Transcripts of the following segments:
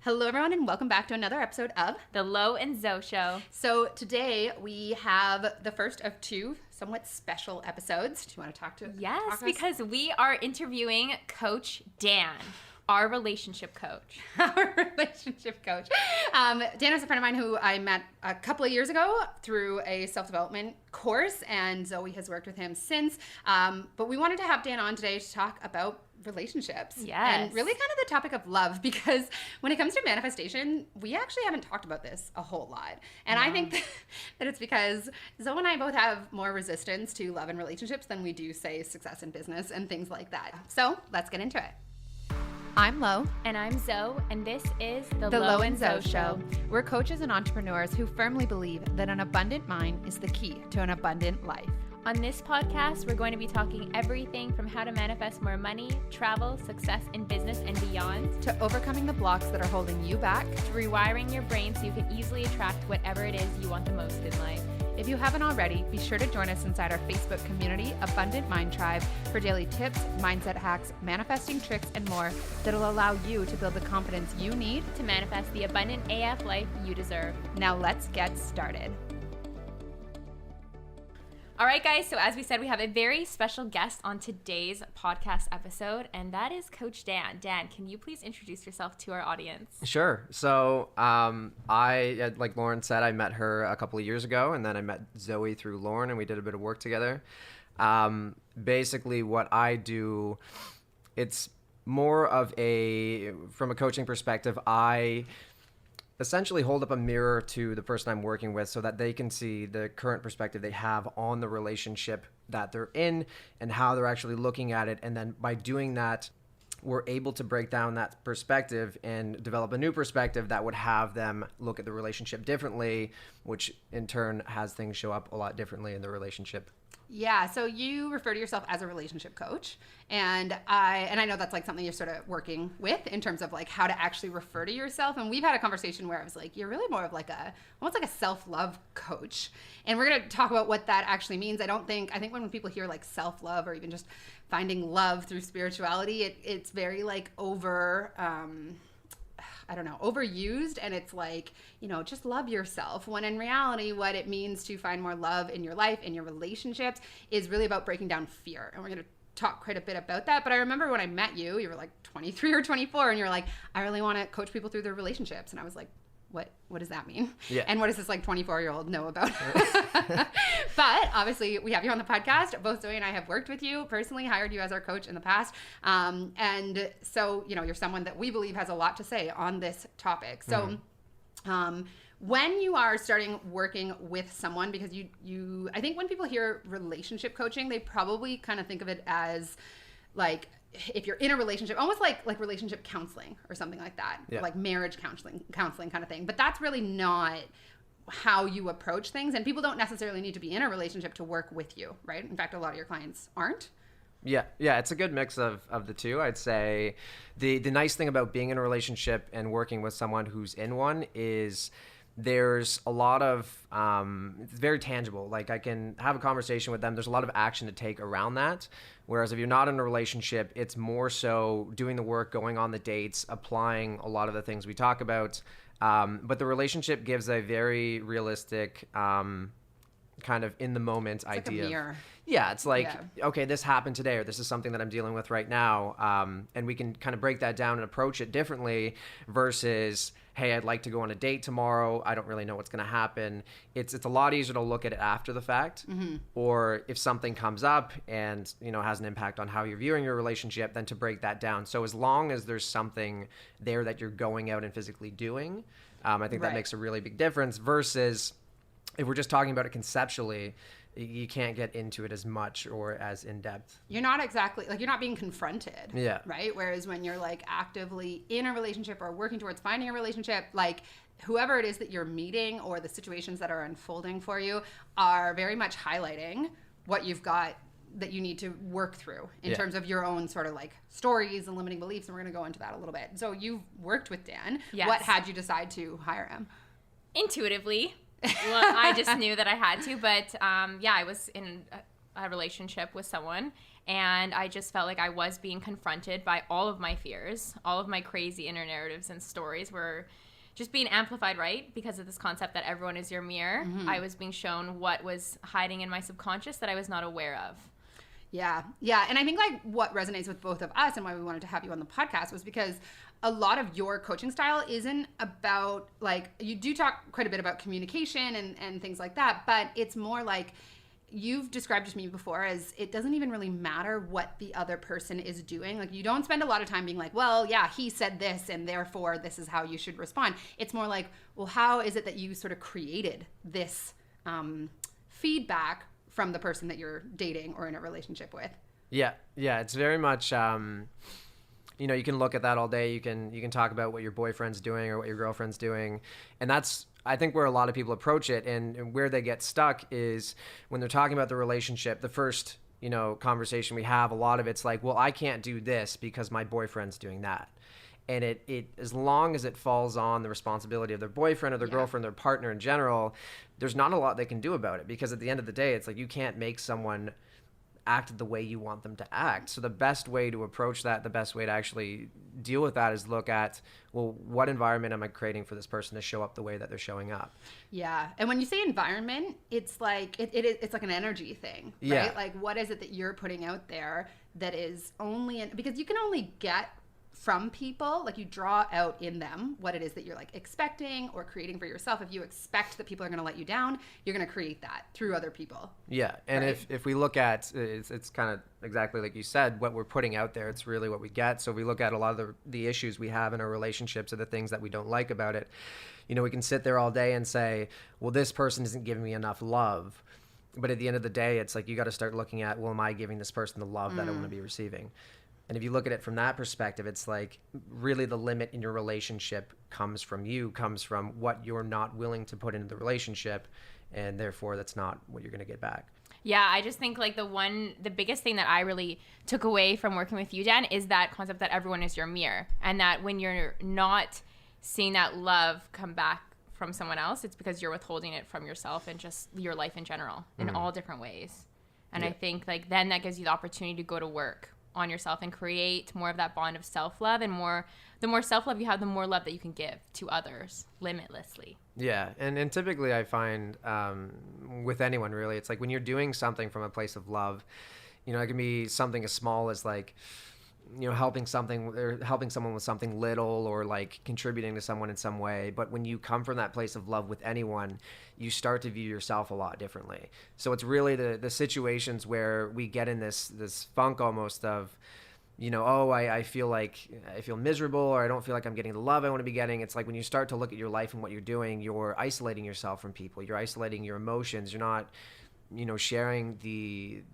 Hello, everyone, and welcome back to another episode of The Lo and Zoe Show. So today we have the first of two somewhat special episodes. Do you want to talk to Yes, because we are interviewing Coach Dan, our relationship coach. Our relationship coach. Dan is a friend of mine who I met a couple of years ago through a self-development course, and Zoe has worked with him since. But we wanted to have Dan on today to talk about relationships. Yes. And really kind of the topic of love, because when it comes to manifestation, we actually haven't talked about this a whole lot. And I think that it's because Zoe and I both have more resistance to love and relationships than we do, say, success in business and things like that. So let's get into it. I'm Lo. And I'm Zoe, and this is The Lo and Zoe Show. We're coaches and entrepreneurs who firmly believe that an abundant mind is the key to an abundant life. On this podcast, we're going to be talking everything from how to manifest more money, travel, success in business, and beyond, to overcoming the blocks that are holding you back, to rewiring your brain so you can easily attract whatever it is you want the most in life. If you haven't already, be sure to join us inside our Facebook community, Abundant Mind Tribe, for daily tips, mindset hacks, manifesting tricks, and more that'll allow you to build the confidence you need to manifest the abundant AF life you deserve. Now let's get started. All right, guys, so as we said, we have a very special guest on today's podcast episode, and that is Coach Dan. Dan, can you please introduce yourself to our audience? Sure. So like Lauren said, I met her a couple of years ago, and then I met Zoe through Lauren, and we did a bit of work together. Basically, what I do, it's more of from a coaching perspective, I essentially hold up a mirror to the person I'm working with so that they can see the current perspective they have on the relationship that they're in and how they're actually looking at it. And then by doing that, we're able to break down that perspective and develop a new perspective that would have them look at the relationship differently, which in turn has things show up a lot differently in the relationship. Yeah, so you refer to yourself as a relationship coach, and I know that's like something you're sort of working with in terms of like how to actually refer to yourself. And we've had a conversation where I was like, you're really more of like almost like a self-love coach. And we're going to talk about what that actually means. I think when people hear like self-love or even just finding love through spirituality, it's very like overused, and it's like, just love yourself, when in reality what it means to find more love in your life, in your relationships, is really about breaking down fear. And we're going to talk quite a bit about that. But I remember when I met you, you were like 23 or 24, and you're like, I really want to coach people through their relationships. And I was like, what does that mean? Yeah. And what does this like 24-year-old know about it? But obviously we have you on the podcast. Both Zoe and I have worked with you personally, hired you as our coach in the past. And so, you're someone that we believe has a lot to say on this topic. So, when you are starting working with someone, because I think when people hear relationship coaching, they probably kind of think of it as like, if you're in a relationship, almost like relationship counseling or something like that, yeah. Like marriage counseling kind of thing. But that's really not how you approach things. And people don't necessarily need to be in a relationship to work with you, right? In fact, a lot of your clients aren't. Yeah, it's a good mix of the two. I'd say the nice thing about being in a relationship and working with someone who's in one is there's a lot of, it's very tangible. Like I can have a conversation with them. There's a lot of action to take around that. Whereas if you're not in a relationship, it's more so doing the work, going on the dates, applying a lot of the things we talk about. But the relationship gives a very realistic, kind of in the moment idea. Like a mirror. Yeah, it's like, okay, this happened today, or this is something that I'm dealing with right now. And we can kind of break that down and approach it differently versus, hey, I'd like to go on a date tomorrow. I don't really know what's going to happen. It's a lot easier to look at it after the fact. Mm-hmm. Or if something comes up and, has an impact on how you're viewing your relationship, then to break that down. So as long as there's something there that you're going out and physically doing, I think that makes a really big difference versus if we're just talking about it conceptually, you can't get into it as much or as in depth. You're not exactly like, you're not being confronted. Yeah. Right. Whereas when you're like actively in a relationship or working towards finding a relationship, like whoever it is that you're meeting or the situations that are unfolding for you are very much highlighting what you've got that you need to work through in terms of your own sort of like stories and limiting beliefs. And we're going to go into that a little bit. So you've worked with Dan. Yes. What had you decide to hire him? Intuitively. Well, I just knew that I had to, but I was in a relationship with someone, And I just felt like I was being confronted by all of my fears. All of my crazy inner narratives and stories were just being amplified, right? Because of this concept that everyone is your mirror. I was being shown what was hiding in my subconscious that I was not aware of. Yeah. Yeah. And I think like what resonates with both of us and why we wanted to have you on the podcast was because a lot of your coaching style isn't about like, you do talk quite a bit about communication and things like that, but it's more like you've described it to me before as it doesn't even really matter what the other person is doing. Like you don't spend a lot of time being like, well, yeah, he said this and therefore this is how you should respond. It's more like, well, how is it that you sort of created this feedback from the person that you're dating or in a relationship with? Yeah. It's very much, you can look at that all day. You can talk about what your boyfriend's doing or what your girlfriend's doing. And that's, I think, where a lot of people approach it, and where they get stuck is when they're talking about the relationship, the first, conversation we have, a lot of it's like, well, I can't do this because my boyfriend's doing that. And it as long as it falls on the responsibility of their boyfriend or their girlfriend, their partner in general, there's not a lot they can do about it, because at the end of the day, it's like you can't make someone act the way you want them to act. So the best way to approach that, the best way to actually deal with that is look at, well, what environment am I creating for this person to show up the way that they're showing up? Yeah. And when you say environment, it's like it's like an energy thing, right? Yeah. Like what is it that you're putting out there that is because you can only get from people, like you draw out in them what it is that you're like expecting or creating for yourself. If you expect that people are going to let you down, you're going to create that through other people. Yeah. And right? if we look at it's kind of exactly like you said, what we're putting out there, it's really what we get. So if we look at a lot of the issues we have in our relationships or the things that we don't like about it, we can sit there all day and say, well, this person isn't giving me enough love. But at the end of the day, it's like you got to start looking at, well, am I giving this person the love that I want to be receiving? And if you look at it from that perspective, it's like really the limit in your relationship comes from what you're not willing to put into the relationship. And therefore, that's not what you're going to get back. Yeah, I just think like the biggest thing that I really took away from working with you, Dan, is that concept that everyone is your mirror. And that when you're not seeing that love come back from someone else, it's because you're withholding it from yourself and just your life in general in all different ways. And I think like then that gives you the opportunity to go to work on yourself and create more of that bond of self-love, and the more self-love you have, the more love that you can give to others limitlessly. Yeah. And typically I find with anyone really, it's like when you're doing something from a place of love, it can be something as small as like, helping someone with something little, or like contributing to someone in some way. But when you come from that place of love with anyone, you start to view yourself a lot differently. So it's really the situations where we get in this funk almost of, I feel miserable, or I don't feel like I'm getting the love I want to be getting. It's like when you start to look at your life and what you're doing, you're isolating yourself from people. You're isolating your emotions. You're not, sharing the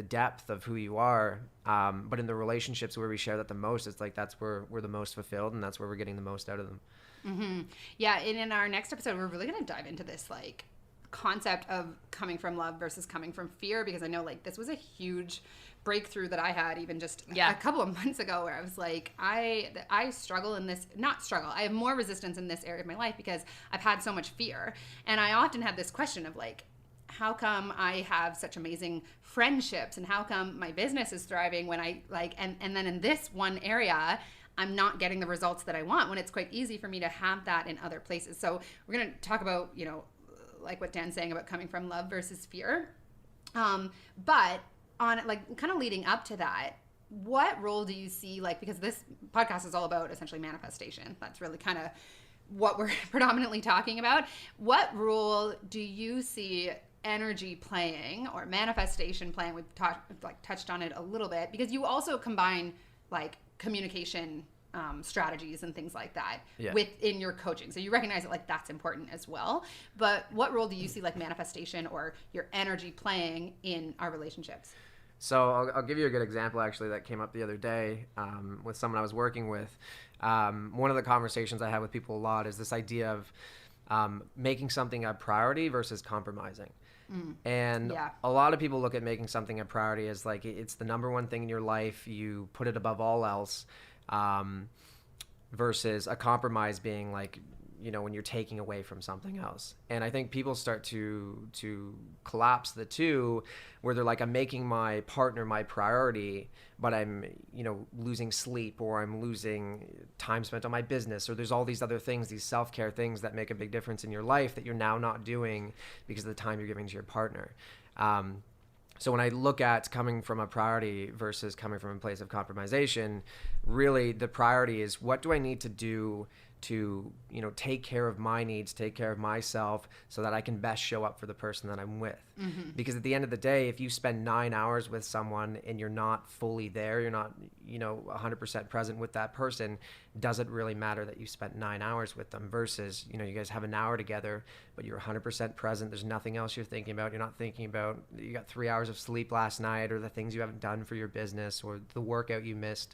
depth of who you are. But in the relationships where we share that the most, it's like that's where we're the most fulfilled, and that's where we're getting the most out of them. Mm-hmm. Yeah. And in our next episode, we're really going to dive into this like concept of coming from love versus coming from fear, because I know like this was a huge breakthrough that I had even just a couple of months ago, where I was like, I struggle in this, not struggle, I have more resistance in this area of my life because I've had so much fear. And I often have this question of like, how come I have such amazing friendships, and how come my business is thriving when I like, and then in this one area, I'm not getting the results that I want, when it's quite easy for me to have that in other places. So we're going to talk about, like what Dan's saying about coming from love versus fear. But on like kind of leading up to that, what role do you see, like, because this podcast is all about essentially manifestation. That's really kind of what we're predominantly talking about. What role do you see energy playing, or manifestation playing? We've touched on it a little bit, because you also combine like communication strategies and things like that within your coaching. So you recognize that like that's important as well. But what role do you see like manifestation or your energy playing in our relationships? So I'll give you a good example actually that came up the other day with someone I was working with. One of the conversations I have with people a lot is this idea of making something a priority versus compromising. And a lot of people look at making something a priority as like it's the number one thing in your life. You put it above all else, versus a compromise being like when you're taking away from something else. And I think people start to collapse the two, where they're like, I'm making my partner my priority, but I'm, losing sleep, or I'm losing time spent on my business, or there's all these other things, these self-care things that make a big difference in your life that you're now not doing because of the time you're giving to your partner. So when I look at coming from a priority versus coming from a place of compromisation, really the priority is, what do I need to do to, take care of my needs, take care of myself, so that I can best show up for the person that I'm with. Mm-hmm. Because at the end of the day, if you spend 9 hours with someone and you're not fully there, you're not, 100% present with that person, does it really matter that you spent 9 hours with them versus, you guys have an hour together, but you're 100% present. There's nothing else you're thinking about. You're not thinking about, you got 3 hours of sleep last night, or the things you haven't done for your business, or the workout you missed.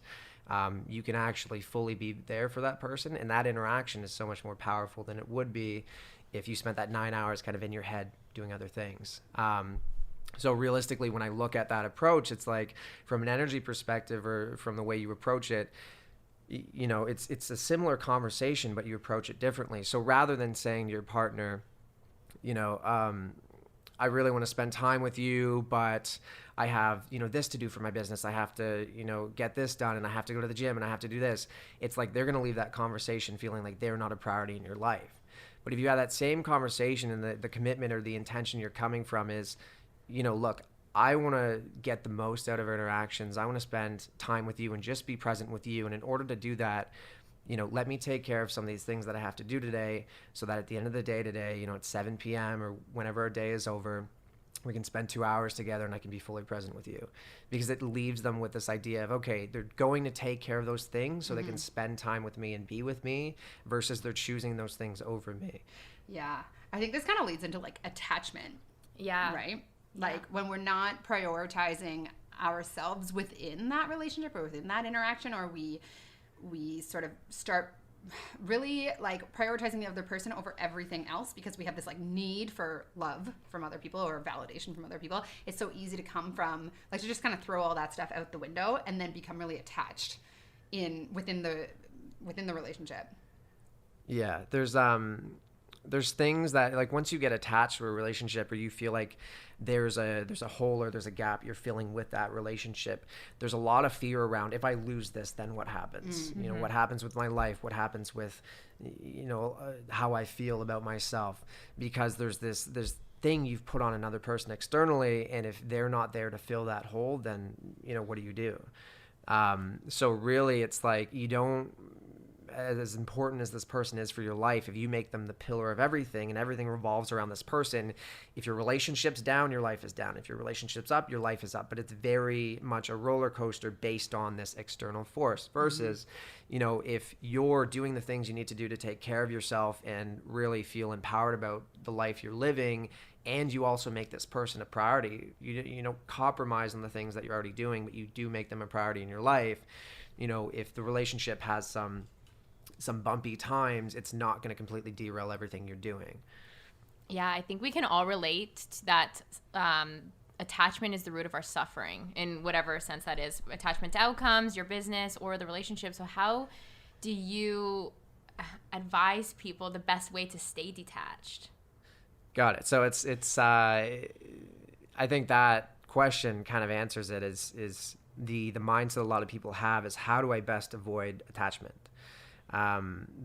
You can actually fully be there for that person, and that interaction is so much more powerful than it would be if you spent that 9 hours kind of in your head doing other things. So realistically, when I look at that approach, it's like, from an energy perspective, or from the way you approach it, it's a similar conversation, but you approach it differently. So rather than saying to your partner, I really want to spend time with you, but I have, this to do for my business. I have to, get this done, and I have to go to the gym, and I have to do this. It's like they're going to leave that conversation feeling like they're not a priority in your life. But if you have that same conversation, and the commitment or the intention you're coming from is, look, I want to get the most out of our interactions. I want to spend time with you and just be present with you. And in order to do that, let me take care of some of these things that I have to do today, so that at the end of the day today, at 7 p.m. or whenever our day is over, we can spend 2 hours together and I can be fully present with you. Because it leaves them with this idea of, okay, they're going to take care of those things so they can spend time with me and be with me, versus they're choosing those things over me. Yeah. I think this kind of leads into like attachment. Yeah. Right? Like when we're not prioritizing ourselves within that relationship or within that interaction, or we sort of start really like prioritizing the other person over everything else because we have this like need for love from other people or validation from other people. It's so easy to come from like, to just kind of throw all that stuff out the window and then become really attached within the relationship. Yeah, there's things that, like, once you get attached to a relationship, or you feel like there's a hole or there's a gap you're filling with that relationship, there's a lot of fear around, if I lose this, then what happens? Mm-hmm. What happens with my life? What happens with, how I feel about myself? Because there's this thing you've put on another person externally, and if they're not there to fill that hole, then, what do you do? So really, it's like, you don't, as important as this person is for your life, if you make them the pillar of everything and everything revolves around this person, if your relationship's down, your life is down. If your relationship's up, your life is up. But it's very much a roller coaster based on this external force versus, if you're doing the things you need to do to take care of yourself and really feel empowered about the life you're living, and you also make this person a priority, you don't compromise on the things that you're already doing, but you do make them a priority in your life. If the relationship has some bumpy times, it's not going to completely derail everything you're doing. Yeah, I think we can all relate to that. Attachment is the root of our suffering, in whatever sense that is. Attachment to outcomes, your business, or the relationship. So how do you advise people the best way to stay detached? Got it. So it's I think that question kind of answers it. Is the mindset a lot of people have is, how do I best avoid attachment?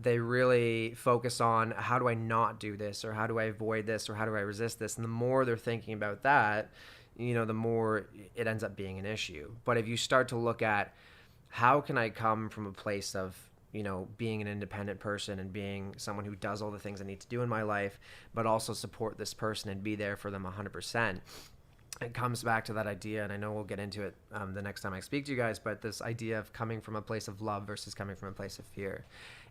They really focus on, how do I not do this, or how do I avoid this, or how do I resist this? And the more they're thinking about that, the more it ends up being an issue. But if you start to look at, how can I come from a place of, being an independent person and being someone who does all the things I need to do in my life, but also support this person and be there for them 100%. It comes back to that idea, and I know we'll get into it the next time I speak to you guys, but this idea of coming from a place of love versus coming from a place of fear.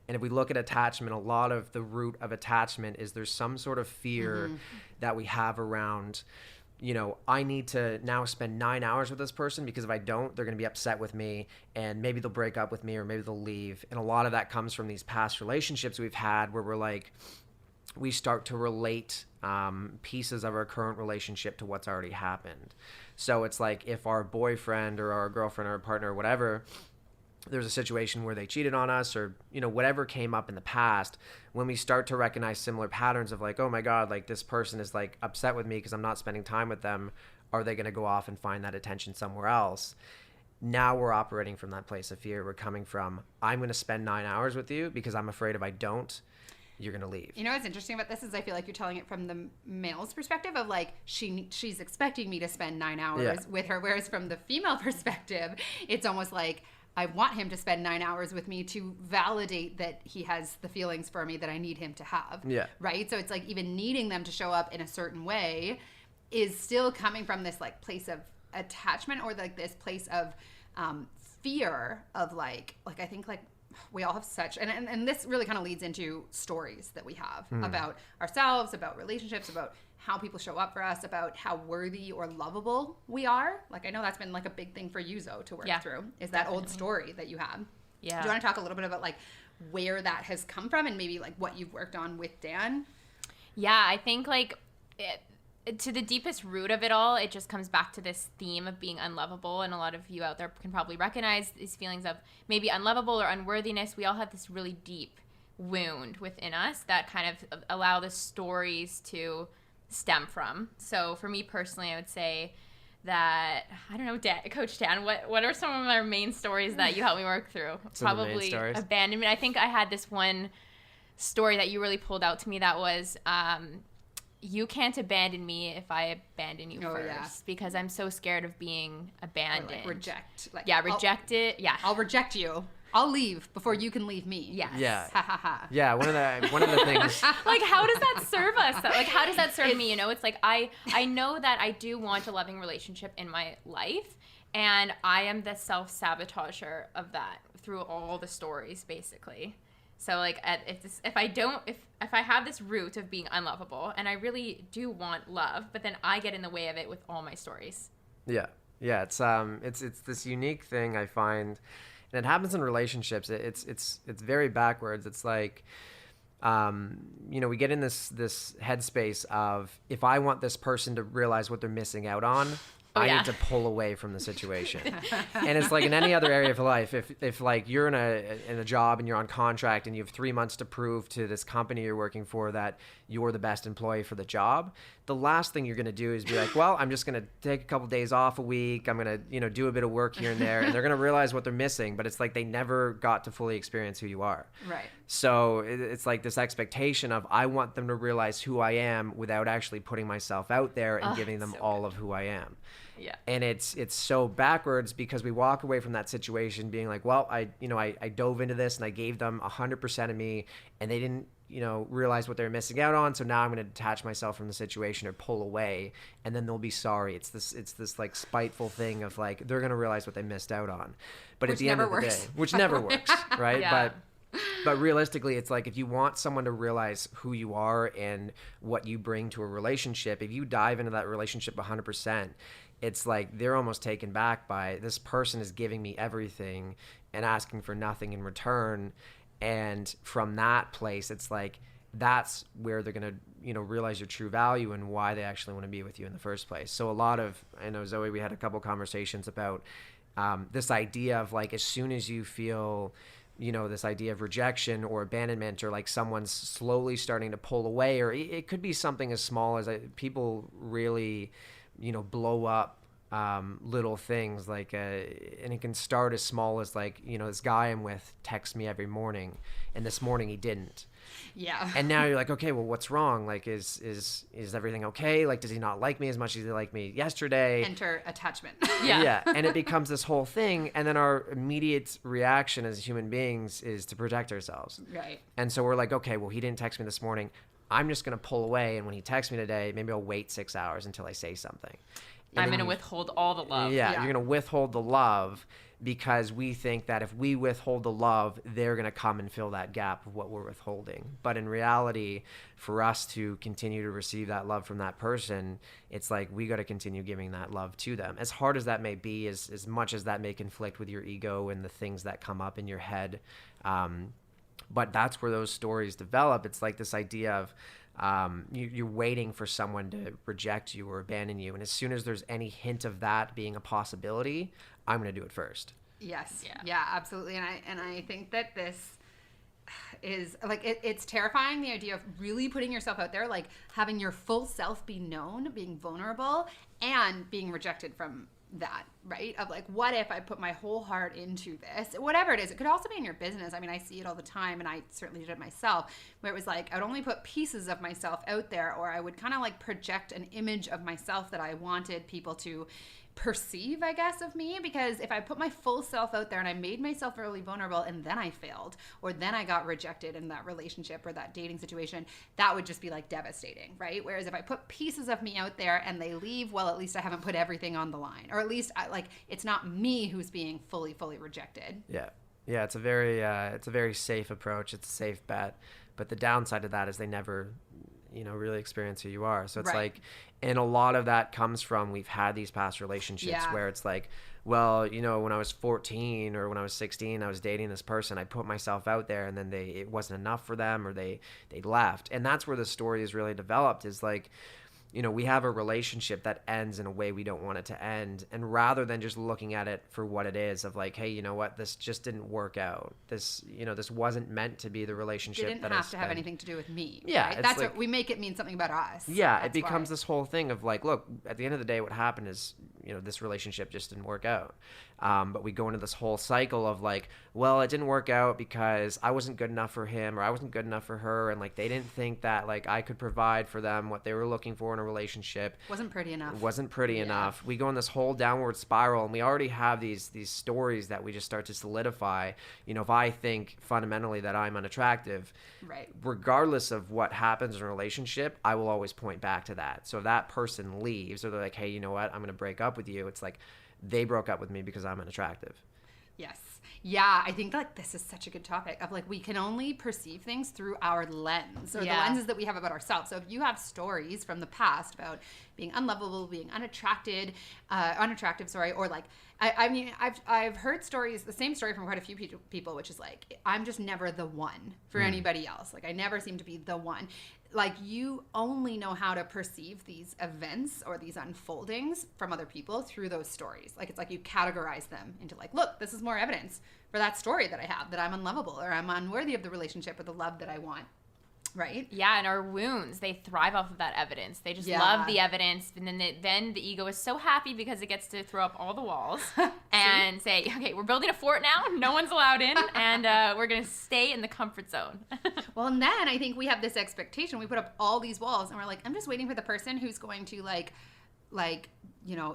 And if we look at attachment, a lot of the root of attachment is there's some sort of fear that we have around, I need to now spend 9 hours with this person, because if I don't, they're going to be upset with me, and maybe they'll break up with me, or maybe they'll leave. And a lot of that comes from these past relationships we've had where we're like, we start to relate pieces of our current relationship to what's already happened. So it's like, if our boyfriend or our girlfriend or our partner or whatever there's a situation where they cheated on us, or, whatever came up in the past, when we start to recognize similar patterns of like, oh my God, like this person is like upset with me because I'm not spending time with them. Are they going to go off and find that attention somewhere else? Now we're operating from that place of fear. We're coming from, I'm going to spend 9 hours with you because I'm afraid if I don't, you're going to leave. What's interesting about this is I feel like you're telling it from the male's perspective of like, she's expecting me to spend 9 hours with her. Whereas from the female perspective, it's almost like, I want him to spend 9 hours with me to validate that he has the feelings for me that I need him to have. Yeah. Right. So it's like even needing them to show up in a certain way is still coming from this like place of attachment, or like this place of fear of like I think like we all have such, and this really kind of leads into stories that we have about ourselves, about relationships, about how people show up for us, about how worthy or lovable we are. Like I know that's been like a big thing for you, Zoe, to work through, is that old story that you have. Yeah. Do you want to talk a little bit about like where that has come from and maybe like what you've worked on with Dan? Yeah, I think like to the deepest root of it all, it just comes back to this theme of being unlovable. And a lot of you out there can probably recognize these feelings of maybe unlovable or unworthiness. We all have this really deep wound within us that kind of allow the stories to stem from. So for me personally, I would say that, I don't know, Coach Dan, what are some of our main stories that you helped me work through? Probably abandonment. I think I had this one story that you really pulled out to me that was, you can't abandon me if I abandon you first, because I'm so scared of being abandoned. Or like reject. Like, reject it. Yeah. I'll reject you. I'll leave before you can leave me. Yes. Yeah. Ha ha ha. Yeah. One of the things. Like, how does that serve us? Like, how does that serve me? It's like, I know that I do want a loving relationship in my life, and I am the self-sabotager of that through all the stories, basically. So like if I have this root of being unlovable and I really do want love, but then I get in the way of it with all my stories. Yeah. Yeah. It's this unique thing I find, and it happens in relationships. It's very backwards. It's like, we get in this headspace of, if I want this person to realize what they're missing out on, I need to pull away from the situation. And it's like in any other area of life, if like you're in a job and you're on contract and you have 3 months to prove to this company you're working for that you're the best employee for the job, the last thing you're going to do is be like, well, I'm just going to take a couple days off a week. I'm going to, do a bit of work here and there. And they're going to realize what they're missing. But it's like they never got to fully experience who you are. Right. So it's like this expectation of, I want them to realize who I am without actually putting myself out there and giving them all of who I am. Yeah. And it's so backwards, because we walk away from that situation being like, well, I dove into this and I gave them 100% of me, and they didn't, realize what they're missing out on. So now I'm going to detach myself from the situation or pull away, and then they'll be sorry. It's this like spiteful thing of like, they're going to realize what they missed out on. But at the end of the day, which never works, right? Yeah. But realistically, it's like, if you want someone to realize who you are and what you bring to a relationship, if you dive into that relationship 100%, it's like they're almost taken back by, this person is giving me everything and asking for nothing in return. And from that place, it's like, that's where they're going to, realize your true value and why they actually want to be with you in the first place. So I know, Zoe, we had a couple conversations about this idea of like, as soon as you feel, this idea of rejection or abandonment, or like someone's slowly starting to pull away, or it could be something as small as people really, blow up little things like, and it can start as small as like, this guy I'm with texts me every morning, and this morning he didn't. Yeah. And now you're like, okay, well, what's wrong? Like, is everything okay? Like, does he not like me as much as he liked me yesterday? Enter attachment. Yeah. And it becomes this whole thing. And then our immediate reaction as human beings is to protect ourselves. Right. And so we're like, okay, well, he didn't text me this morning. I'm just going to pull away. And when he texts me today, maybe I'll wait 6 hours until I say something. I'm going to withhold all the love. Yeah, you're going to withhold the love, because we think that if we withhold the love, they're going to come and fill that gap of what we're withholding. But in reality, for us to continue to receive that love from that person, it's like we got to continue giving that love to them. As hard as that may be, as much as that may conflict with your ego and the things that come up in your head. But that's where those stories develop. It's like this idea of, you're waiting for someone to reject you or abandon you, and as soon as there's any hint of that being a possibility, I'm going to do it first. Yes. Yeah, absolutely. And I think that this is like it's terrifying, the idea of really putting yourself out there, like having your full self be known, being vulnerable, and being rejected from that, right? Of like, what if I put my whole heart into this, whatever it is. It could also be in your business. I mean, I see it all the time, and I certainly did it myself, where it was like I'd only put pieces of myself out there, or I would kind of like project an image of myself that I wanted people to perceive, I guess, of me, because if I put my full self out there and I made myself really vulnerable and then I failed, or then I got rejected in that relationship or that dating situation, that would just be like devastating, right? Whereas if I put pieces of me out there and they leave, well, at least I haven't put everything on the line, or at least it's not me who's being fully rejected. Yeah, it's a very safe approach. It's a safe bet, but the downside of that is they never really experience who you are. So it's like, and a lot of that comes from, we've had these past relationships where it's like, well, when I was 14 or when I was 16, I was dating this person, I put myself out there, and then it wasn't enough for them, or they left. And that's where the story is really developed, is like, we have a relationship that ends in a way we don't want it to end. And rather than just looking at it for what it is, of like, hey, you know what, this just didn't work out. This wasn't meant to be the relationship. It didn't have to have anything to do with me. Yeah. Right? That's what we make it mean, something about us. Yeah. That's it becomes this whole thing of like, look, at the end of the day, what happened is, this relationship just didn't work out. But we go into this whole cycle of like, well, it didn't work out because I wasn't good enough for him, or I wasn't good enough for her. And like, they didn't think that like I could provide for them what they were looking for in a relationship. Wasn't pretty enough. We go in this whole downward spiral, and we already have these stories that we just start to solidify. If I think fundamentally that I'm unattractive, right, regardless of what happens in a relationship, I will always point back to that. So if that person leaves, or they're like, hey, you know what, I'm going to break up with you, it's like, they broke up with me because I'm unattractive. Yes. Yeah, I think like this is such a good topic of like, we can only perceive things through our lens, or the lenses that we have about ourselves. So if you have stories from the past about being unlovable, being unattractive, or like, I mean, I've heard stories, the same story from quite a few people, which is like, I'm just never the one for anybody else. Like, I never seem to be the one. Like, you only know how to perceive these events or these unfoldings from other people through those stories. Like, it's like you categorize them into like, look, this is more evidence for that story that I have, that I'm unlovable, or I'm unworthy of the relationship or the love that I want. Right? Yeah, and our wounds, they thrive off of that evidence. They just love the evidence, and then the ego is so happy because it gets to throw up all the walls and say, okay, we're building a fort now, no one's allowed in, and we're going to stay in the comfort zone. Well, and then I think we have this expectation. We put up all these walls, and we're like, I'm just waiting for the person who's going to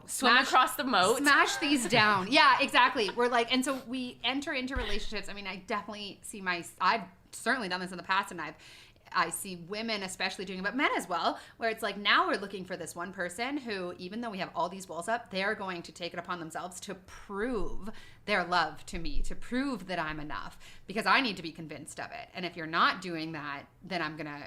swim across the moat, smash these down. Yeah, exactly. We're like, and so we enter into relationships. I mean, I definitely see I've certainly done this in the past, and I see women especially doing it, but men as well, where it's like, now we're looking for this one person who, even though we have all these walls up, they're going to take it upon themselves to prove their love to me, to prove that I'm enough, because I need to be convinced of it. And if you're not doing that, then I'm going to,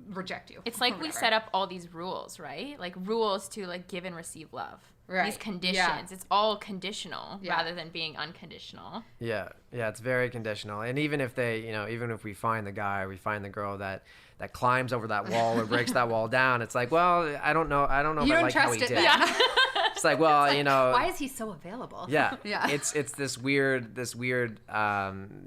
reject you. It's like we set up all these rules, right? Like rules to like give and receive love. Right. These conditions. Yeah. It's all conditional rather than being unconditional. Yeah, it's very conditional. And even if even if we find the guy, or we find the girl that climbs over that wall or breaks that wall down, it's like, well, I don't know if I like how he did it. Yeah. It's like, well, why is he so available? Yeah. It's this weird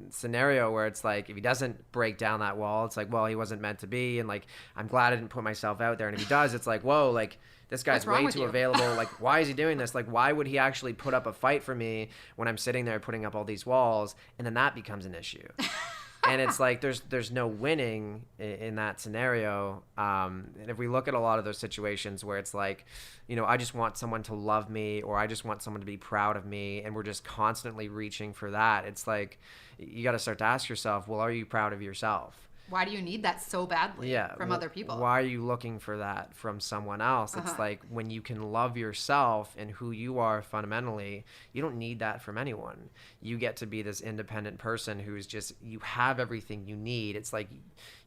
scenario where it's like, if he doesn't break down that wall, it's like, well, he wasn't meant to be, and like, I'm glad I didn't put myself out there. And if he does, it's like, whoa, like, this guy's way too available. Like, why is he doing this? Like, why would he actually put up a fight for me when I'm sitting there putting up all these walls? And then that becomes an issue. And it's like, there's no winning in that scenario. And if we look at a lot of those situations where it's like, I just want someone to love me, or I just want someone to be proud of me, and we're just constantly reaching for that, it's like, you got to start to ask yourself, well, are you proud of yourself? Why do you need that so badly from other people? Why are you looking for that from someone else? It's like, when you can love yourself and who you are fundamentally, you don't need that from anyone. You get to be this independent person who's just, you have everything you need. It's like,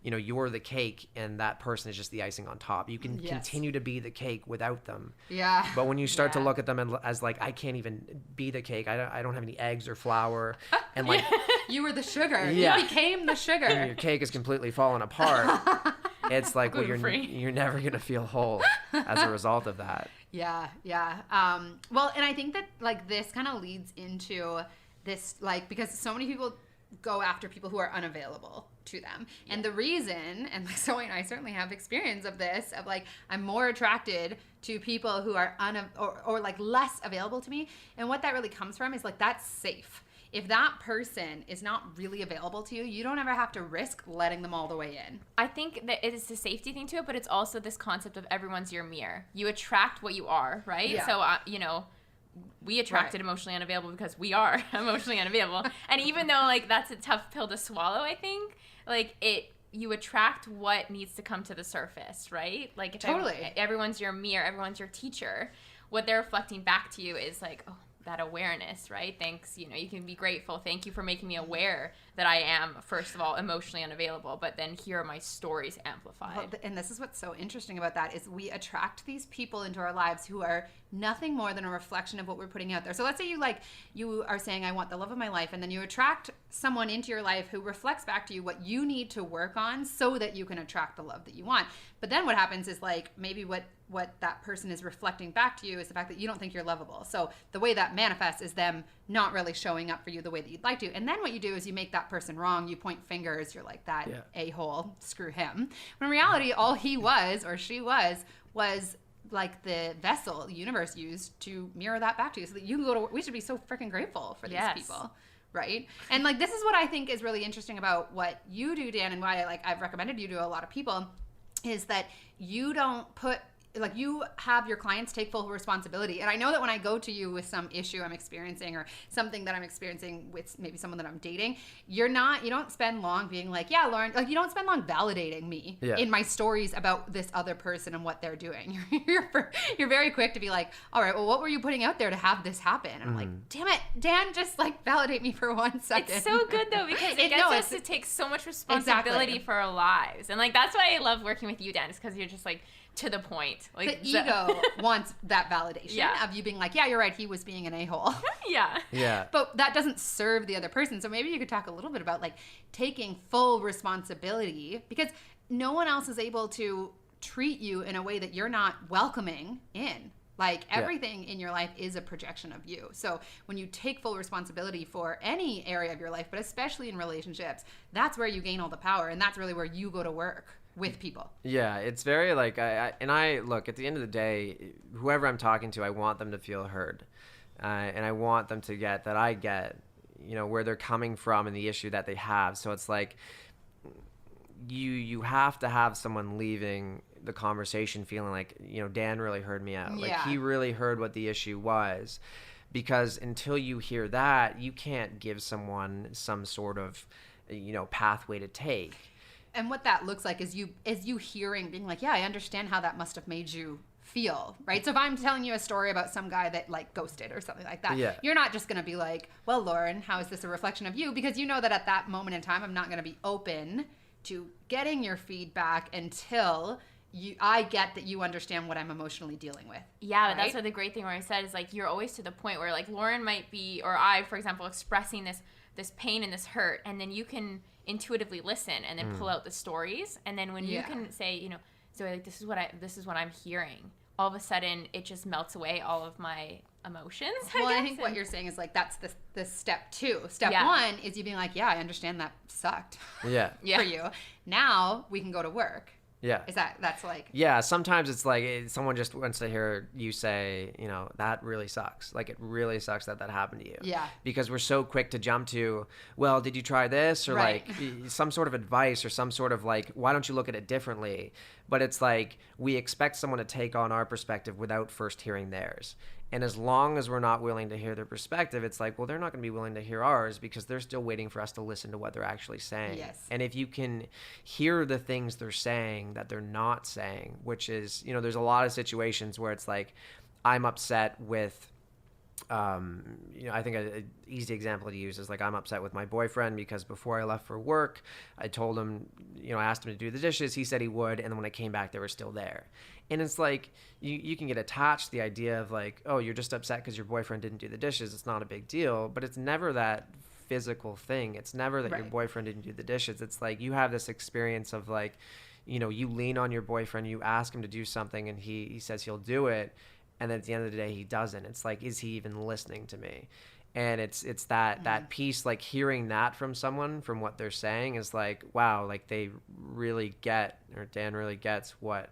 you're the cake, and that person is just the icing on top. You can continue to be the cake without them. Yeah. But when you start to look at them as like, I can't even be the cake. I don't have any eggs or flour. And like, you were the sugar. Yeah. You became the sugar. And your cake is completely falling apart. it's like, well, Gluten-free. you're never going to feel whole as a result of that. Yeah. Well, and I think that like this kind of leads into this, like, because so many people go after people who are unavailable to them. And the reason, and like Zoe and I certainly have experience of this, of like, I'm more attracted to people who are or like less available to me. And what that really comes from is like, that's safe. If that person is not really available to you, you don't ever have to risk letting them all the way in. I think that it is a safety thing to it, but it's also this concept of everyone's your mirror. You attract what you are, right? Yeah. So, we attracted emotionally unavailable because we are emotionally unavailable. And even though, like, that's a tough pill to swallow, I think, like, you attract what needs to come to the surface, right? Like, if Totally. everyone's your mirror, everyone's your teacher, what they're reflecting back to you is like, oh, that awareness, right? Thanks, you can be grateful. Thank you for making me aware that I am, first of all, emotionally unavailable, but then here are my stories amplified. Well, and this is what's so interesting about that is we attract these people into our lives who are nothing more than a reflection of what we're putting out there. So let's say you are saying, I want the love of my life, and then you attract someone into your life who reflects back to you what you need to work on so that you can attract the love that you want. But then what happens is like maybe what that person is reflecting back to you is the fact that you don't think you're lovable. So the way that manifests is them not really showing up for you the way that you'd like to. And then what you do is you make that person wrong. You point fingers. You're like, that a-hole, screw him. When in reality, all he was or she was like the vessel the universe used to mirror that back to you so that you can go to, we should be so freaking grateful for these people. Right. And like, this is what I think is really interesting about what you do, Dan, and why I've recommended you to a lot of people is that you don't put, like, you have your clients take full responsibility. And I know that when I go to you with some issue I'm experiencing or something that I'm experiencing with maybe someone that I'm dating, you don't spend long being like, yeah, Lauren, like you don't spend long validating me in my stories about this other person and what they're doing. You're very quick to be like, all right, well, what were you putting out there to have this happen? And I'm like, damn it, Dan, just like validate me for 1 second. It's so good though, because it gets us to take so much responsibility for our lives. And like, that's why I love working with you, Dan, is because you're just like, to the point. Like the ego wants that validation of you being like, yeah, you're right, he was being an a-hole. Yeah. But that doesn't serve the other person. So maybe you could talk a little bit about like taking full responsibility, because no one else is able to treat you in a way that you're not welcoming in. Like everything in your life is a projection of you. So when you take full responsibility for any area of your life, but especially in relationships, that's where you gain all the power. And that's really where you go to work with people. Yeah, it's very like, I look, at the end of the day, whoever I'm talking to, I want them to feel heard. And I want them to get that I get, where they're coming from and the issue that they have. So it's like, you have to have someone leaving the conversation feeling like, Dan really heard me out. Like he really heard what the issue was. Because until you hear that, you can't give someone some sort of, pathway to take. And what that looks like is you hearing, being like, yeah, I understand how that must have made you feel, right? So if I'm telling you a story about some guy that like ghosted or something like that, you're not just going to be like, well, Lauren, how is this a reflection of you? Because you know that at that moment in time, I'm not going to be open to getting your feedback until I get that you understand what I'm emotionally dealing with. Yeah, but that's what the great thing where I said is like, you're always to the point where like Lauren might be, or I, for example, expressing this pain and this hurt, and then you can intuitively listen and then pull out the stories, and then when you can say, Zoe, like this is what I'm hearing, all of a sudden it just melts away all of my emotions. I think what you're saying is like that's the step 2. Step 1 is you being like, yeah, I understand that sucked for you. Now we can go to work. Yeah. That's like... Yeah, sometimes it's like someone just wants to hear you say, that really sucks. Like, it really sucks that happened to you. Yeah. Because we're so quick to jump to, well, did you try this? Or like some sort of advice or some sort of like, why don't you look at it differently? But it's like we expect someone to take on our perspective without first hearing theirs. And as long as we're not willing to hear their perspective, it's like, well, they're not going to be willing to hear ours because they're still waiting for us to listen to what they're actually saying. Yes. And if you can hear the things they're saying that they're not saying, which is, there's a lot of situations where it's like, I'm upset with, I think an easy example to use is like, I'm upset with my boyfriend because before I left for work, I told him, I asked him to do the dishes. He said he would. And then when I came back, they were still there. And it's like, you can get attached to the idea of like, oh, you're just upset because your boyfriend didn't do the dishes. It's not a big deal. But it's never that physical thing. It's never that your boyfriend didn't do the dishes. It's like you have this experience of like, you lean on your boyfriend, you ask him to do something, and he says he'll do it, and then at the end of the day he doesn't. It's like, is he even listening to me? And it's that piece, like hearing that from someone, from what they're saying, is like, wow, like they really get, or Dan really gets what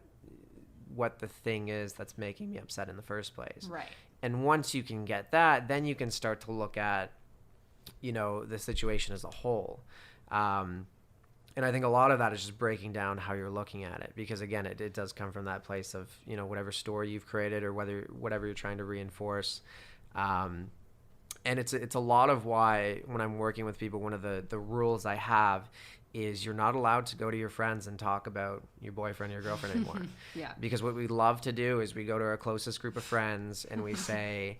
the thing is that's making me upset in the first place. Right. And once you can get that, then you can start to look at, the situation as a whole. And I think a lot of that is just breaking down how you're looking at it, because again, it does come from that place of, whatever story you've created or whatever you're trying to reinforce. And it's a lot of why when I'm working with people, one of the rules I have is you're not allowed to go to your friends and talk about your boyfriend or your girlfriend anymore. Yeah. Because what we love to do is we go to our closest group of friends and we say,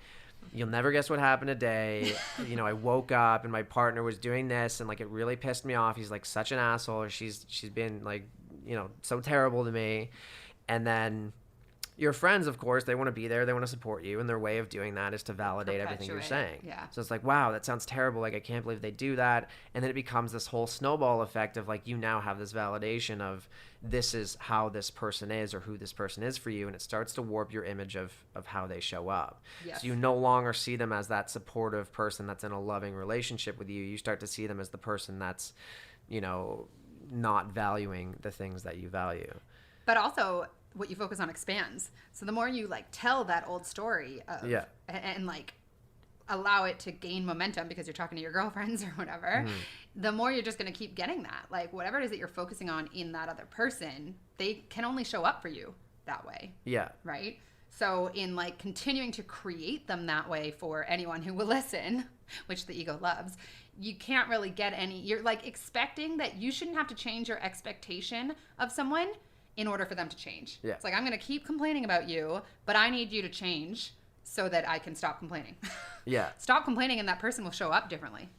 you'll never guess what happened today. I woke up and my partner was doing this and like it really pissed me off. He's like such an asshole. Or she's been like, so terrible to me. And then your friends, of course, they want to be there. They want to support you. And their way of doing that is to validate everything you're saying. Yeah. So it's like, wow, that sounds terrible. Like, I can't believe they do that. And then it becomes this whole snowball effect of like, you now have this validation of this is how this person is or who this person is for you. And it starts to warp your image of how they show up. Yes. So you no longer see them as that supportive person that's in a loving relationship with you. You start to see them as the person that's, not valuing the things that you value. But also, what you focus on expands. So the more you like tell that old story of, and like allow it to gain momentum because you're talking to your girlfriends or whatever, the more you're just going to keep getting that. Like whatever it is that you're focusing on in that other person, they can only show up for you that way. Yeah. Right? So in like continuing to create them that way for anyone who will listen, which the ego loves, you can't really get you're like expecting that you shouldn't have to change your expectation of someone in order for them to change. Yeah. It's like, I'm going to keep complaining about you, but I need you to change so that I can stop complaining. Yeah. Stop complaining and that person will show up differently.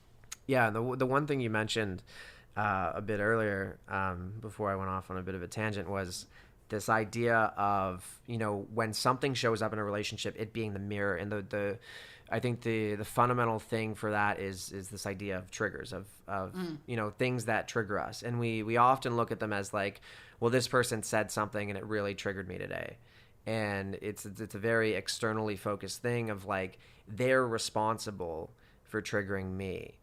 Yeah. The one thing you mentioned a bit earlier, before I went off on a bit of a tangent, was this idea of, when something shows up in a relationship, it being the mirror. And I think the fundamental thing for that is this idea of triggers, of things that trigger us. And we often look at them as like, well, this person said something and it really triggered me today. And it's a very externally focused thing of like, they're responsible for triggering me.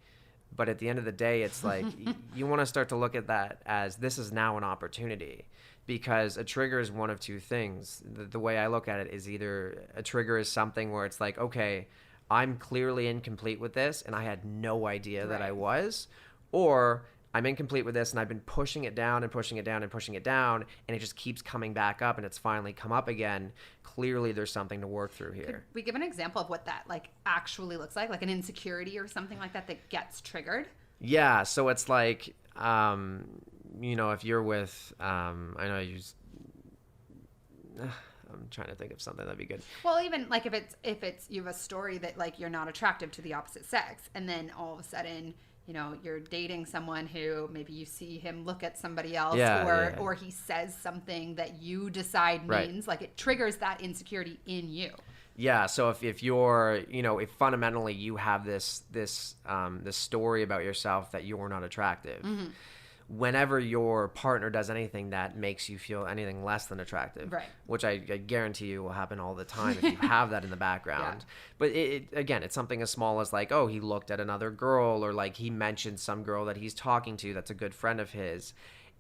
But at the end of the day, it's like, you want to start to look at that as this is now an opportunity, because a trigger is one of two things. The way I look at it is either a trigger is something where it's like, okay, I'm clearly incomplete with this and I had no idea that I was, or I'm incomplete with this and I've been pushing it down and pushing it down and pushing it down, and it just keeps coming back up and it's finally come up again. Clearly there's something to work through here. Could we give an example of what that like actually looks like an insecurity or something like that gets triggered? Yeah. So it's like, if you're with, I know I'm trying to think of something that'd be good. Well, even like if it's you have a story that like you're not attractive to the opposite sex, and then all of a sudden, you're dating someone who maybe you see him look at somebody else, or he says something that you decide means like it triggers that insecurity in you. Yeah. So if you're, if fundamentally you have this story about yourself that you're not attractive. Mm-hmm. Whenever your partner does anything that makes you feel anything less than attractive, which I guarantee you will happen all the time if you have that in the background. But again, it's something as small as like, oh, he looked at another girl, or like he mentioned some girl that he's talking to that's a good friend of his.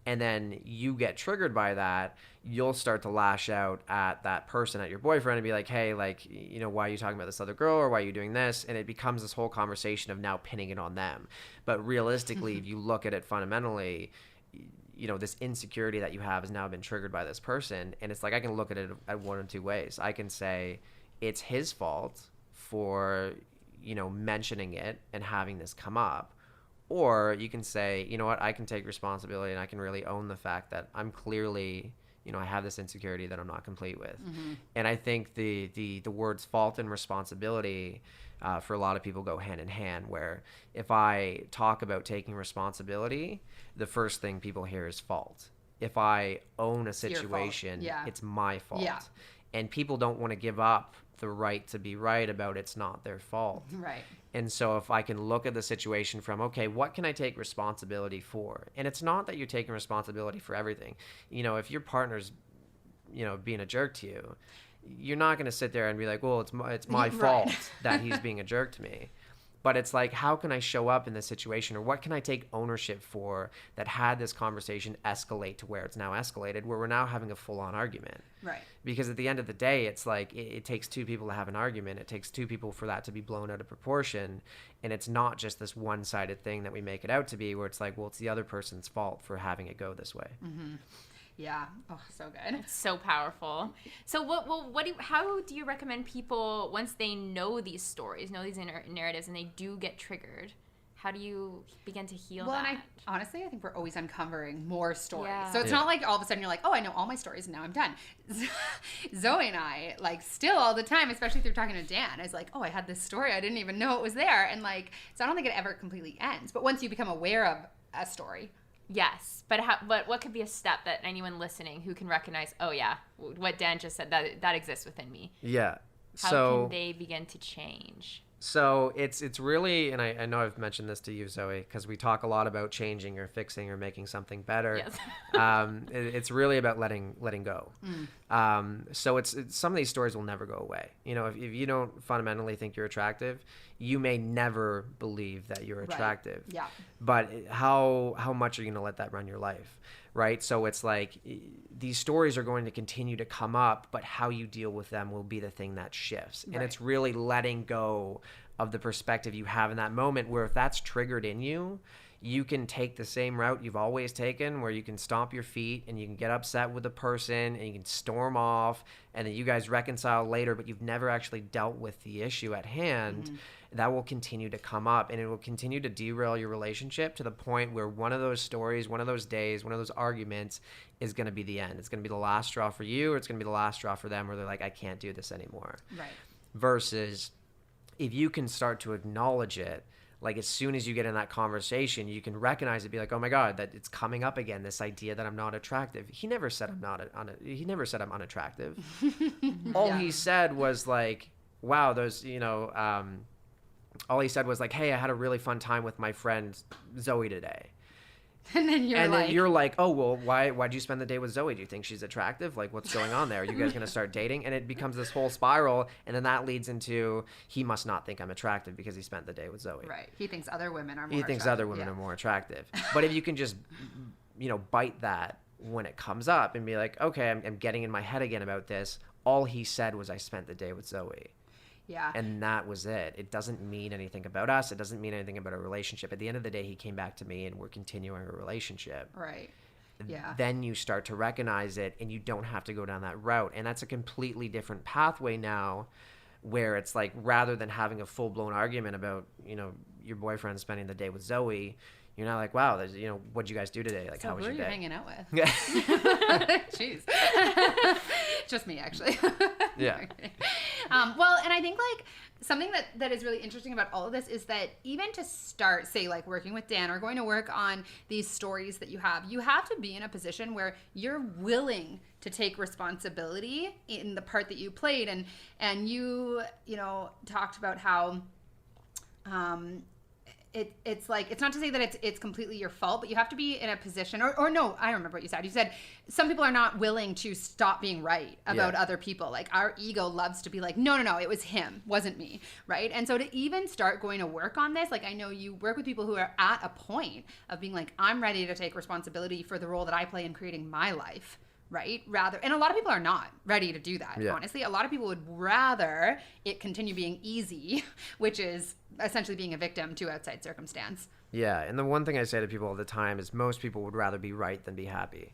And then you get triggered by that, you'll start to lash out at that person, at your boyfriend, and be like, hey, like, why are you talking about this other girl, or why are you doing this? And it becomes this whole conversation of now pinning it on them. But realistically, if you look at it fundamentally, this insecurity that you have has now been triggered by this person. And it's like, I can look at it at one of two ways. I can say it's his fault for, mentioning it and having this come up. Or you can say, you know what, I can take responsibility and I can really own the fact that I'm clearly, I have this insecurity that I'm not complete with. Mm-hmm. And I think the words fault and responsibility for a lot of people go hand in hand, where if I talk about taking responsibility, the first thing people hear is fault. If I own a situation, it's my fault. Yeah. And people don't want to give up the right to be right about it's not their fault. Right. And so if I can look at the situation from, okay, what can I take responsibility for? And it's not that you're taking responsibility for everything. You know, if your partner's, you know, being a jerk to you, you're not going to sit there and be like, well, it's my fault that he's being a jerk to me. But it's like, how can I show up in this situation, or what can I take ownership for that had this conversation escalate to where it's now escalated, where we're now having a full-on argument? Right. Because at the end of the day, it's like it takes two people to have an argument. It takes two people for that to be blown out of proportion. And it's not just this one-sided thing that we make it out to be, where it's like, well, it's the other person's fault for having it go this way. Mm-hmm. Yeah. Oh, so good. It's so powerful. So how do you recommend people, once they know these stories, know these narratives, and they do get triggered, how do you begin to heal that? And honestly, I think we're always uncovering more stories. Yeah. So it's not like all of a sudden you're like, oh, I know all my stories and now I'm done. Zoe and I, like, still all the time, especially through talking to Dan, is like, oh, I had this story. I didn't even know it was there. And like, so I don't think it ever completely ends. But once you become aware of a story. Yes, but what could be a step that anyone listening who can recognize, oh yeah, what Dan just said, that exists within me? Yeah. How can they begin to change? So it's really, and I know I've mentioned this to you, Zoe, because we talk a lot about changing or fixing or making something better. Yes. It's really about letting go. So it's some of these stories will never go away. You know, if you don't fundamentally think you're attractive, you may never believe that you're attractive. Right. Yeah. But how much are you going to let that run your life? Right? So it's like these stories are going to continue to come up, but how you deal with them will be the thing that shifts. And it's really letting go of the perspective you have in that moment, where if that's triggered in you, you can take the same route you've always taken, where you can stomp your feet and you can get upset with the person and you can storm off and then you guys reconcile later, but you've never actually dealt with the issue at hand. Mm-hmm. That will continue to come up, and it will continue to derail your relationship to the point where one of those stories, one of those days, one of those arguments is going to be the end. It's going to be the last straw for you, or it's going to be the last straw for them, where they're like, I can't do this anymore. Right. Versus if you can start to acknowledge it, like as soon as you get in that conversation, you can recognize it, be like, oh my God, that it's coming up again, this idea that I'm not attractive. He never said he never said I'm unattractive. All he said was like, wow, those, you know, all he said was like, hey, I had a really fun time with my friend Zoe today. And then you're like, oh, well, why'd you spend the day with Zoe? Do you think she's attractive? Like, what's going on there? Are you guys going to start dating? And it becomes this whole spiral. And then that leads into, he must not think I'm attractive because he spent the day with Zoe. Right. He thinks other women are more attractive. He thinks other women are more attractive. But if you can just, you know, bite that when it comes up and be like, okay, I'm getting in my head again about this. All he said was I spent the day with Zoe. Yeah. And that was it. It doesn't mean anything about us. It doesn't mean anything about our relationship. At the end of the day, he came back to me and we're continuing a relationship. Right. Yeah. Then you start to recognize it and you don't have to go down that route. And that's a completely different pathway now, where it's like, rather than having a full-blown argument about, you know, your boyfriend spending the day with Zoe, you're not like, wow, you know, what'd you guys do today? Like, so how was your day? Who are you hanging out with? Jeez. Just me, actually. Yeah. Well, and I think like something that is really interesting about all of this is that even to start, say, like working with Dan or going to work on these stories that you have to be in a position where you're willing to take responsibility in the part that you played. And you know, talked about how, it's like, it's not to say that it's completely your fault, but you have to be in a position, or no, I remember what you said. You said some people are not willing to stop being right about other people. Like our ego loves to be like, no, it was him, wasn't me, right? And so to even start going to work on this, like I know you work with people who are at a point of being like, I'm ready to take responsibility for the role that I play in creating my life. Right? And a lot of people are not ready to do that. Yeah. Honestly, a lot of people would rather it continue being easy, which is essentially being a victim to outside circumstance. Yeah. And the one thing I say to people all the time is most people would rather be right than be happy.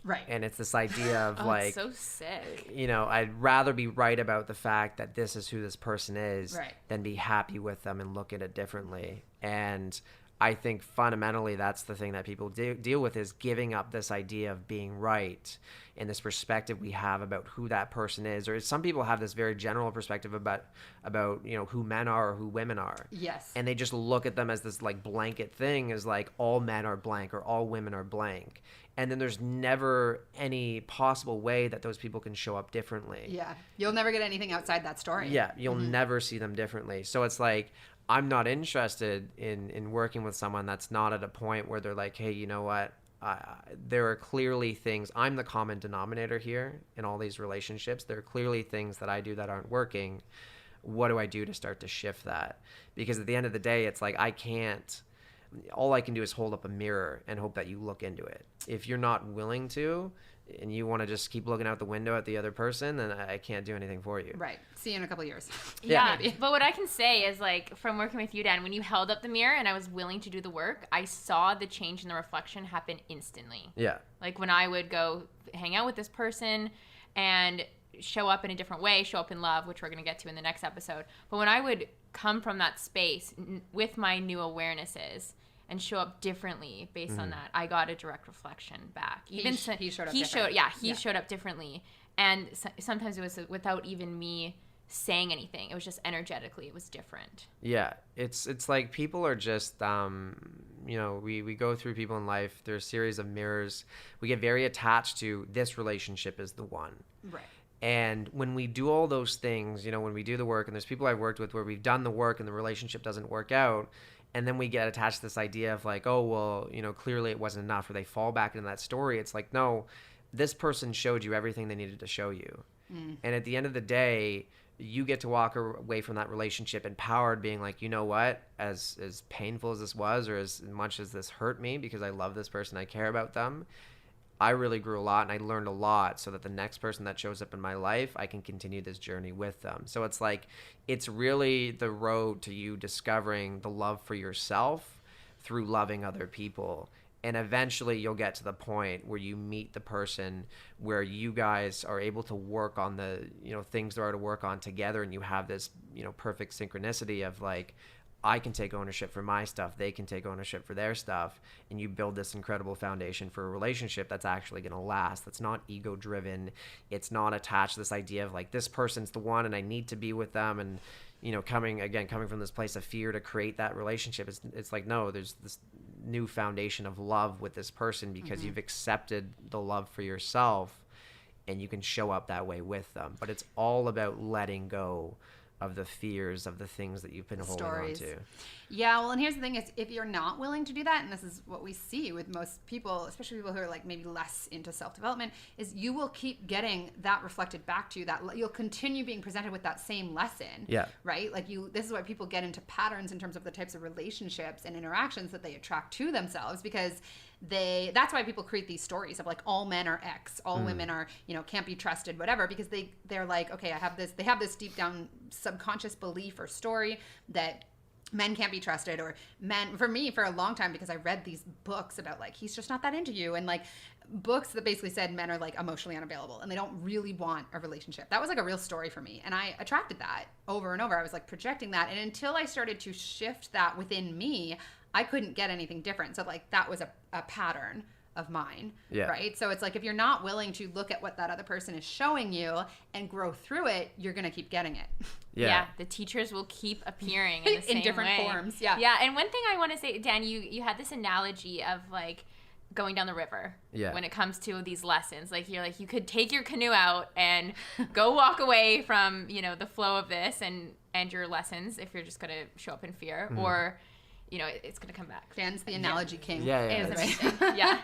Right. And it's this idea of like, it's so sick. You know, I'd rather be right about the fact that this is who this person is right. than be happy with them and look at it differently. And I think fundamentally that's the thing that people deal with, is giving up this idea of being right and this perspective we have about who that person is. Or some people have this very general perspective about who men are or who women are. Yes. And they just look at them as this like blanket thing, as like all men are blank or all women are blank. And then there's never any possible way that those people can show up differently. Yeah. You'll never get anything outside that story. Yeah. You'll never see them differently. So it's like, I'm not interested in working with someone that's not at a point where they're like, hey, you know what? There are clearly things, I'm the common denominator here in all these relationships. There are clearly things that I do that aren't working. What do I do to start to shift that? Because at the end of the day, it's like, all I can do is hold up a mirror and hope that you look into it. If you're not willing to, and you want to just keep looking out the window at the other person, then I can't do anything for you. Right. See you in a couple of years. Yeah. But what I can say is, like, from working with you, Dan, when you held up the mirror and I was willing to do the work, I saw the change in the reflection happen instantly. Yeah. Like when I would go hang out with this person and show up in a different way, show up in love, which we're going to get to in the next episode. But when I would come from that space with my new awarenesses and show up differently based on that, I got a direct reflection back. Even he showed up differently. He showed up differently. And sometimes it was without even me saying anything. It was just energetically, it was different. Yeah. It's like people are just, we go through people in life. There's a series of mirrors. We get very attached to this relationship is the one. Right. And when we do all those things, when we do the work, and there's people I've worked with where we've done the work and the relationship doesn't work out, and then we get attached to this idea of like, oh, well, clearly it wasn't enough, or they fall back into that story. It's like, no, this person showed you everything they needed to show you. And at the end of the day, you get to walk away from that relationship empowered, being like, you know what, as painful as this was, or as much as this hurt me, because I love this person, I care about them, I really grew a lot and I learned a lot, so that the next person that shows up in my life, I can continue this journey with them. So it's like, it's really the road to you discovering the love for yourself through loving other people. And eventually you'll get to the point where you meet the person where you guys are able to work on the, things there are to work on together. And you have this, perfect synchronicity of like, I can take ownership for my stuff, they can take ownership for their stuff, and you build this incredible foundation for a relationship that's actually going to last. That's not ego driven. It's not attached to this idea of like, this person's the one and I need to be with them, and coming from this place of fear to create that relationship. It's like, no, there's this new foundation of love with this person because you've accepted the love for yourself, and you can show up that way with them. But it's all about letting go of the fears of the things that you've been holding on to. Yeah, well, and here's the thing is, if you're not willing to do that, and this is what we see with most people, especially people who are like maybe less into self-development, is you will keep getting that reflected back to you, that you'll continue being presented with that same lesson. Yeah. Right? Like this is why people get into patterns in terms of the types of relationships and interactions that they attract to themselves, because that's why people create these stories of like, all men are X, all women are, can't be trusted, whatever, because they're like, okay, they have this deep down subconscious belief or story that men can't be trusted, or men, for me, for a long time, because I read these books about like, he's just not that into you, and like books that basically said men are like emotionally unavailable and they don't really want a relationship. That was like a real story for me, and I attracted that over and over. I was like projecting that, and until I started to shift that within me, I couldn't get anything different. So like that was a pattern of mine, right? So it's like, if you're not willing to look at what that other person is showing you and grow through it, you're going to keep getting it. Yeah, the teachers will keep appearing in the same in different way. forms. Yeah, and one thing I want to say, Dan, you had this analogy of like going down the river when it comes to these lessons. Like, you're like, you could take your canoe out and go walk away from, the flow of this and your lessons if you're just going to show up in fear, or it's going to come back. Dan's the analogy king. Yeah.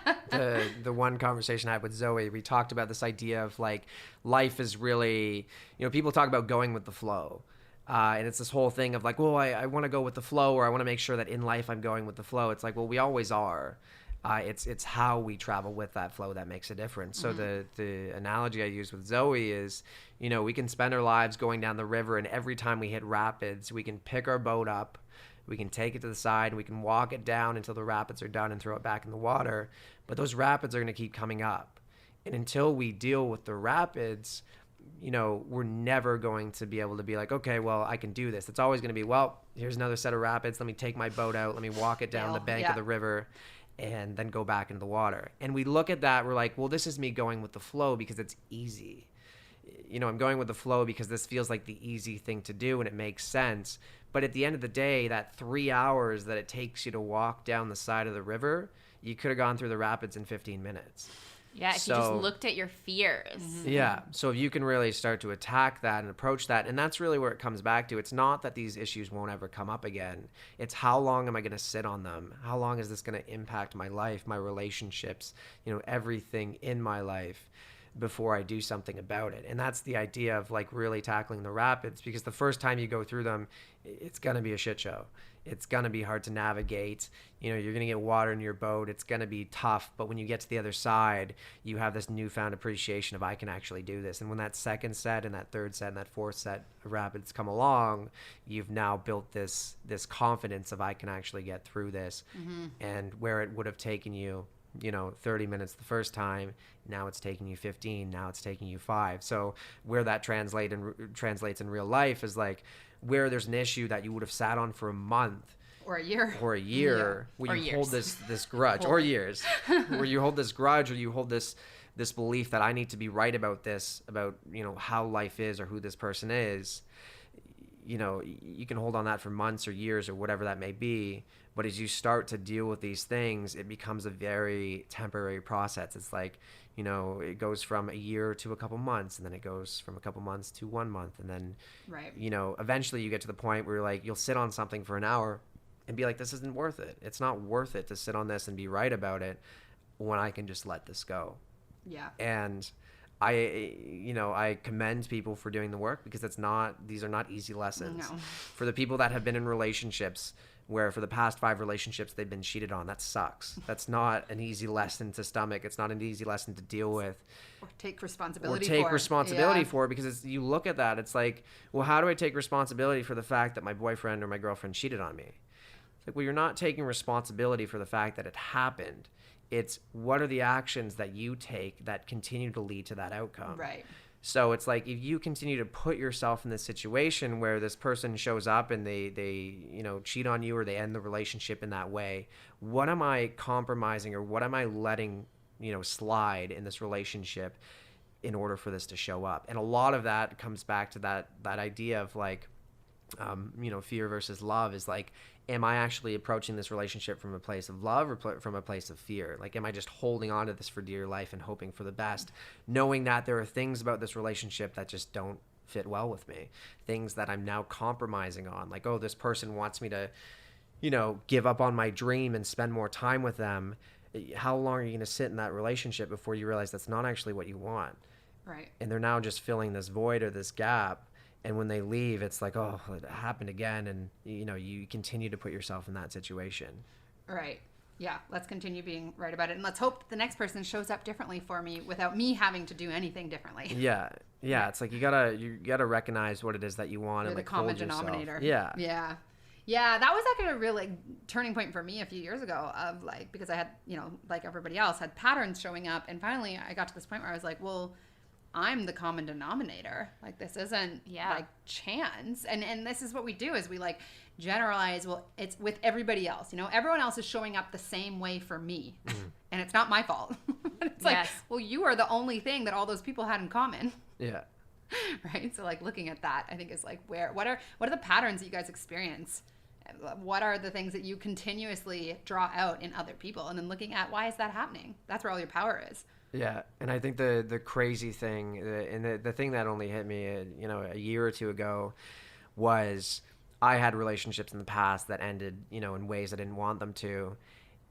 The one conversation I had with Zoe, we talked about this idea of like, life is really, people talk about going with the flow. And it's this whole thing of like, well, I want to go with the flow, or I want to make sure that in life I'm going with the flow. It's like, well, we always are. It's how we travel with that flow that makes a difference. So the analogy I use with Zoe is, we can spend our lives going down the river, and every time we hit rapids, we can pick our boat up, we can take it to the side, and we can walk it down until the rapids are done and throw it back in the water. But those rapids are going to keep coming up. And until we deal with the rapids, we're never going to be able to be like, okay, well, I can do this. It's always going to be, well, here's another set of rapids. Let me take my boat out. Let me walk it down the bank of the river and then go back into the water. And we look at that. We're like, well, this is me going with the flow because it's easy. I'm going with the flow because this feels like the easy thing to do and it makes sense. But at the end of the day, that 3 hours that it takes you to walk down the side of the river, you could have gone through the rapids in 15 minutes. Yeah, if you just looked at your fears. Yeah, so if you can really start to attack that and approach that, and that's really where it comes back to. It's not that these issues won't ever come up again. It's how long am I going to sit on them? How long is this going to impact my life, my relationships, everything in my life before I do something about it? And that's the idea of like really tackling the rapids, because the first time you go through them, it's going to be a shit show. It's going to be hard to navigate. You're going to get water in your boat. It's going to be tough. But when you get to the other side, you have this newfound appreciation of, I can actually do this. And when that second set and that third set and that fourth set of rapids come along, you've now built this confidence of, I can actually get through this. And where it would have taken you 30 minutes the first time, now it's taking you 15, now it's taking you 5. So where that translates in real life is like, where there's an issue that you would have sat on for a month or a year where you hold this grudge, or years, where you hold this grudge, or you hold this belief that I need to be right about this, about how life is or who this person is. You can hold on that for months or years or whatever that may be. But as you start to deal with these things, it becomes a very temporary process. It's like, it goes from a year to a couple months, and then it goes from a couple months to 1 month. And then, eventually you get to the point where you'll sit on something for an hour and be like, this isn't worth it. It's not worth it to sit on this and be right about it when I can just let this go. Yeah. And I commend people for doing the work, because these are not easy lessons. No. For the people that have been in relationships where for the past 5 relationships they've been cheated on, that sucks. That's not an easy lesson to stomach. It's not an easy lesson to deal with. Or take responsibility for, because you look at that, it's like, well, how do I take responsibility for the fact that my boyfriend or my girlfriend cheated on me? It's like, well, you're not taking responsibility for the fact that it happened. It's what are the actions that you take that continue to lead to that outcome? Right. So it's like, if you continue to put yourself in this situation where this person shows up and they cheat on you, or they end the relationship in that way, what am I compromising, or what am I letting slide in this relationship in order for this to show up? And a lot of that comes back to that idea of like, fear versus love is like, am I actually approaching this relationship from a place of love or from a place of fear? Like, am I just holding on to this for dear life and hoping for the best, knowing that there are things about this relationship that just don't fit well with me, things that I'm now compromising on, like, oh, this person wants me to, give up on my dream and spend more time with them. How long are you going to sit in that relationship before you realize that's not actually what you want? Right. And they're now just filling this void or this gap. And when they leave, it's like, oh, it happened again. And, you continue to put yourself in that situation. Right. Yeah. Let's continue being right about it. And let's hope the next person shows up differently for me without me having to do anything differently. Yeah. Yeah. It's like, you gotta recognize what it is that you want. You're and the common denominator. Yeah. Yeah. Yeah. That was like a real turning point for me a few years ago of like, because I had, like everybody else, had patterns showing up. And finally I got to this point where I was like, well, I'm the common denominator. Like, this isn't like chance. And this is what we do, is we like generalize, well, it's with everybody else. Everyone else is showing up the same way for me. And it's not my fault. It's like, well, you are the only thing that all those people had in common. Yeah. Right? So like looking at that, I think is like, what are the patterns that you guys experience? What are the things that you continuously draw out in other people? And then looking at, why is that happening? That's where all your power is. Yeah, and I think the crazy thing, and the thing that only hit me, a year or two ago, was I had relationships in the past that ended, in ways I didn't want them to.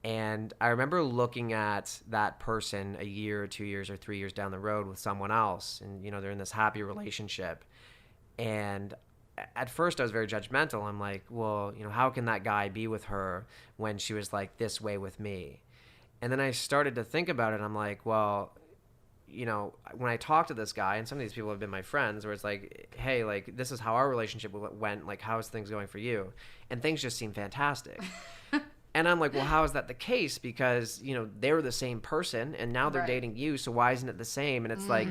And I remember looking at that person a year or 2 years or 3 years down the road with someone else, and, they're in this happy relationship. And at first I was very judgmental. I'm like, well, how can that guy be with her when she was like this way with me? And then I started to think about it. I'm like, well, when I talk to this guy, and some of these people have been my friends, where it's like, hey, like, this is how our relationship went. Like, how's things going for you? And things just seem fantastic. And I'm like, well, how is that the case? Because, they were the same person, and now they're dating you. So why isn't it the same? And it's like,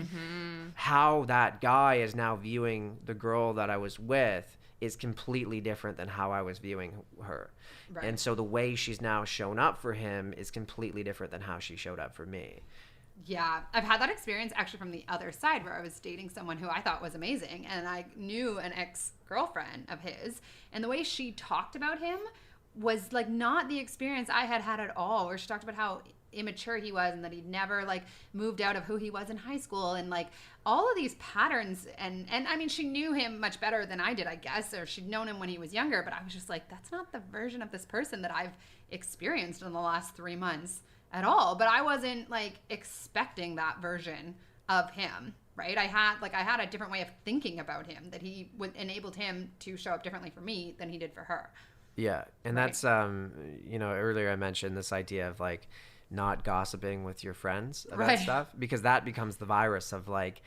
how that guy is now viewing the girl that I was with is completely different than how I was viewing her. Right. And so the way she's now shown up for him is completely different than how she showed up for me. Yeah, I've had that experience actually from the other side, where I was dating someone who I thought was amazing, and I knew an ex-girlfriend of his, and the way she talked about him was like not the experience I had had at all, where she talked about how immature he was and that he'd never like moved out of who he was in high school, and like all of these patterns, and I mean, she knew him much better than I did, I guess, or she'd known him when he was younger, but I was just like, that's not the version of this person that I've experienced in the last 3 months at all. But I wasn't like expecting that version of him, right? I had a different way of thinking about him, that he would enabled him to show up differently for me than he did for her. Yeah, and right? That's earlier I mentioned this idea of like not gossiping with your friends about right. stuff, because that becomes the virus of like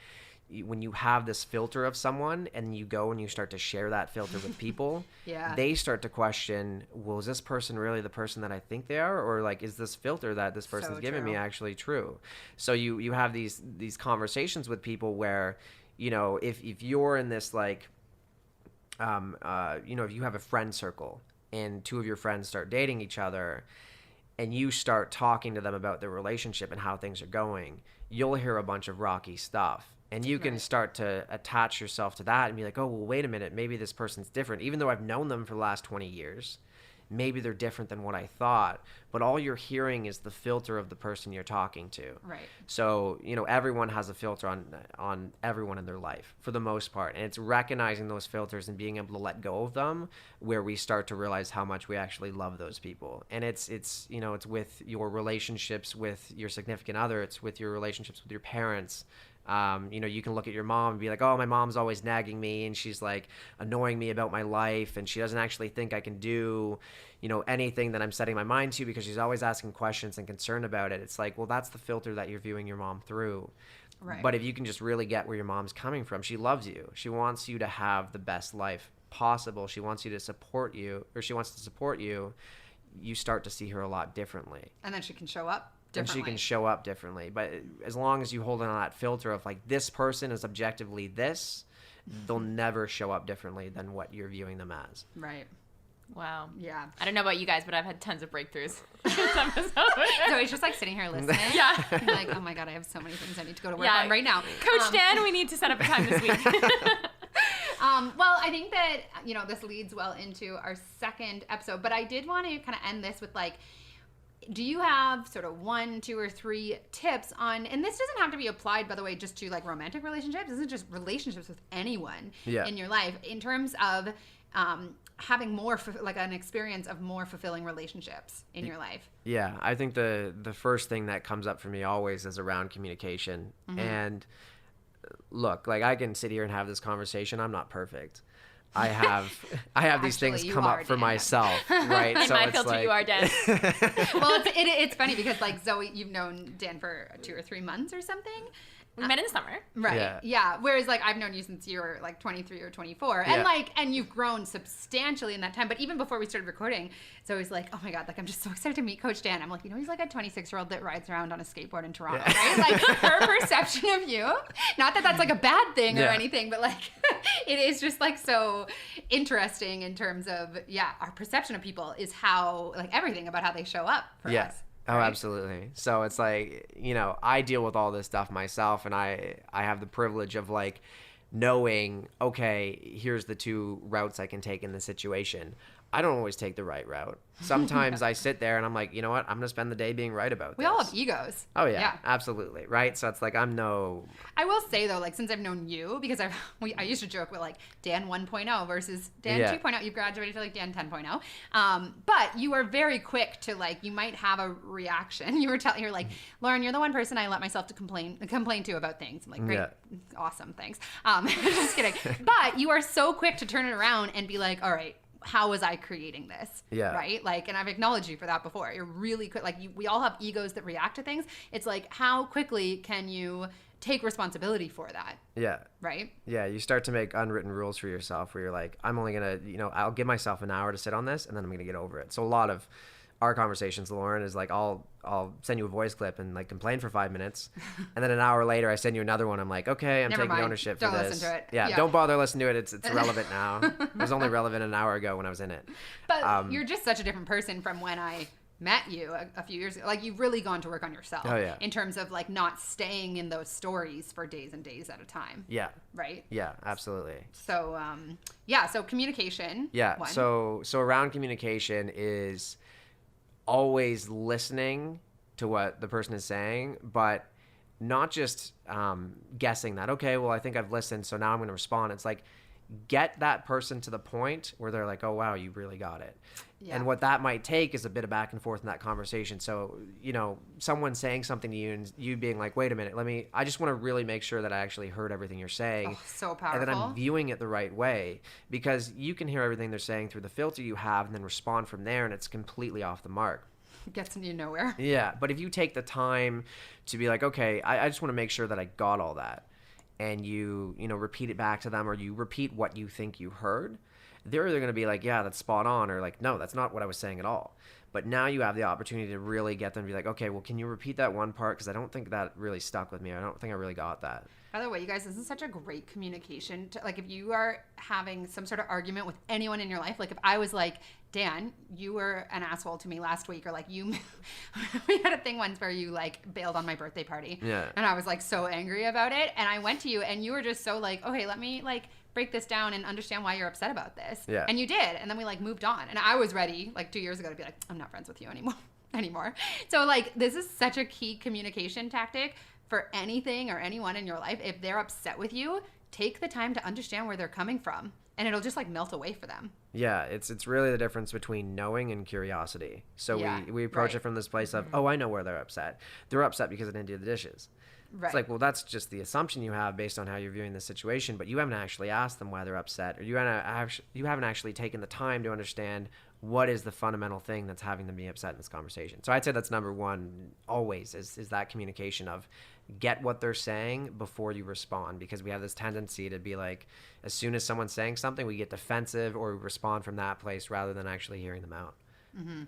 when you have this filter of someone and you go and you start to share that filter with people, yeah. they start to question, well, is this person really the person that I think they are? Or like, is this filter that this person's giving me actually true? So you have these conversations with people where, if you're in this like, if you have a friend circle and two of your friends start dating each other and you start talking to them about their relationship and how things are going, you'll hear a bunch of rocky stuff. And you can start to attach yourself to that and be like, oh, well, wait a minute, maybe this person's different. Even though I've known them for the last 20 years, maybe they're different than what I thought. But all you're hearing is the filter of the person you're talking to. Right. So, everyone has a filter on everyone in their life for the most part. And it's recognizing those filters and being able to let go of them where we start to realize how much we actually love those people. And it's with your relationships with your significant other. It's with your relationships with your parents. You can look at your mom and be like, oh, my mom's always nagging me and she's like annoying me about my life and she doesn't actually think I can do, anything that I'm setting my mind to because she's always asking questions and concerned about it. It's like, well, that's the filter that you're viewing your mom through. Right. But if you can just really get where your mom's coming from, she loves you. She wants you to have the best life possible. She wants you to support you, or she wants to support you. You start to see her a lot differently. And then she can show up. And she can show up differently. But as long as you hold on that filter of like, this person is objectively this, they'll never show up differently than what you're viewing them as. Right. Wow. Yeah. I don't know about you guys, but I've had tons of breakthroughs this episode. So he's just like sitting here listening. Yeah. I'm like, oh my God, I have so many things I need to go to work on right now. Coach Dan, we need to set up a time this week. Well, I think that, this leads well into our second episode, but I did want to kind of end this with like, do you have sort of 1, 2, or 3 tips on, and this doesn't have to be applied, by the way, just to like romantic relationships. This is just relationships with anyone in your life, in terms of having more, like an experience of more fulfilling relationships in your life. Yeah, I think the first thing that comes up for me always is around communication. Mm-hmm. And look, like I can sit here and have this conversation. I'm not perfect. I have these things come up for myself, right? In my filter, you are Dan. Well, it's funny because like Zoe, you've known Dan for 2 or 3 months or something. We met in the summer. Right. Yeah. Whereas like I've known you since you were like 23 or 24. And and you've grown substantially in that time. But even before we started recording, Zoe's like, oh my God, like I'm just so excited to meet Coach Dan. I'm like, he's like a 26-year-old that rides around on a skateboard in Toronto, right? Like her perception of you, not that that's like a bad thing or anything, but like it is just like so interesting in terms of, our perception of people is how, like everything about how they show up for us. Oh, absolutely. So it's like, I deal with all this stuff myself, and I have the privilege of like knowing, okay, here's the 2 routes I can take in this situation. I don't always take the right route. Sometimes I sit there and I'm like, you know what? I'm going to spend the day being right about this. We all have egos. Oh, yeah, absolutely. Right? So it's like, I will say, though, like, since I've known you, because I used to joke with, like, Dan 1.0 versus Dan 2.0. You graduated to, like, Dan 10.0. But you are very quick to, like, you might have a reaction. You're like, Lauren, you're the one person I let myself to complain to about things. I'm like, great. Awesome. Thanks. Just kidding. But you are so quick to turn it around and be like, all right, how was I creating this? Right? Like, and I've acknowledged you for that before. You're really quick. Like, we all have egos that react to things. It's like, how quickly can you take responsibility for that? Yeah. Right? Yeah. You start to make unwritten rules for yourself where you're like, I'm only going to, I'll give myself an hour to sit on this and then I'm going to get over it. So a lot of our conversations, Lauren, is like I'll send you a voice clip and like complain for 5 minutes, and then an hour later I send you another one. I'm like, okay, I'm Never taking mind. ownership Don't for this. listen to it. Yeah, Yeah. don't bother listening to it. It's irrelevant now. It was only relevant an hour ago when I was in it. But you're just such a different person from when I met you a few years ago. Like, you've really gone to work on yourself. Oh, yeah. In terms of like not staying in those stories for days and days at a time. Yeah. Right? Yeah, absolutely. So so communication. Yeah. One. So around communication is always listening to what the person is saying, but not just guessing that, okay, well, I think I've listened, so now I'm going to respond. It's like, get that person to the point where they're like, oh, wow, you really got it. Yeah. And what that might take is a bit of back and forth in that conversation. So, someone saying something to you and you being like, wait a minute, I just want to really make sure that I actually heard everything you're saying. Oh, so powerful. And that I'm viewing it the right way, because you can hear everything they're saying through the filter you have and then respond from there, and it's completely off the mark. Gets you nowhere. Yeah. But if you take the time to be like, okay, I just want to make sure that I got all that, and you repeat it back to them, or you repeat what you think you heard, they're either going to be like, yeah, that's spot on, or like, no, that's not what I was saying at all. But now you have the opportunity to really get them to be like, okay, well, can you repeat that one part? Because I don't think that really stuck with me. I don't think I really got that. By the way, you guys, this is such a great communication. Like, if you are having some sort of argument with anyone in your life, like if I was like, Dan, you were an asshole to me last week, or like we had a thing once where you like bailed on my birthday party. Yeah. And I was like so angry about it. And I went to you and you were just so like, okay, let me like break this down and understand why you're upset about this. Yeah. And you did. And then we like moved on. And I was ready like 2 years ago to be like, I'm not friends with you anymore. So like, this is such a key communication tactic for anything or anyone in your life. If they're upset with you, take the time to understand where they're coming from, and it'll just like melt away for them. Yeah, it's really the difference between knowing and curiosity. So yeah, we approach it from this place of, oh, I know where they're upset. They're upset because I didn't do the dishes. Right. It's like, well, that's just the assumption you have based on how you're viewing the situation, but you haven't actually asked them why they're upset, or you haven't actually taken the time to understand what is the fundamental thing that's having them be upset in this conversation. So I'd say that's number one always is that communication of get what they're saying before you respond, because we have this tendency to be like, as soon as someone's saying something, we get defensive or we respond from that place rather than actually hearing them out. Mm-hmm.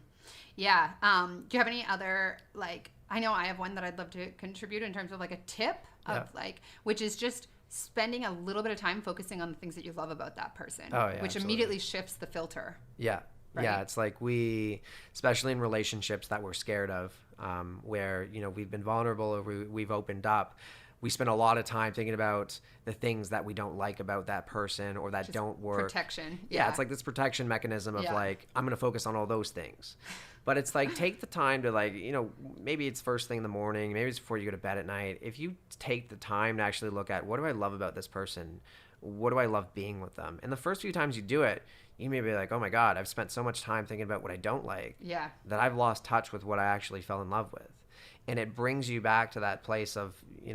Yeah. Do you have any other, like, I know I have one that I'd love to contribute in terms of like a tip of like, which is just spending a little bit of time focusing on the things that you love about that person, which absolutely. Immediately shifts the filter. Yeah. Right? Yeah, it's like especially in relationships that we're scared of, where, we've been vulnerable or we've opened up, we spend a lot of time thinking about the things that we don't like about that person or that just don't work. Protection. Yeah, it's like this protection mechanism of like, I'm going to focus on all those things. But it's like, take the time to like, maybe it's first thing in the morning, maybe it's before you go to bed at night. If you take the time to actually look at, what do I love about this person? What do I love being with them? And the first few times you do it, you may be like, oh my God, I've spent so much time thinking about what I don't like that I've lost touch with what I actually fell in love with. And it brings you back to that place of,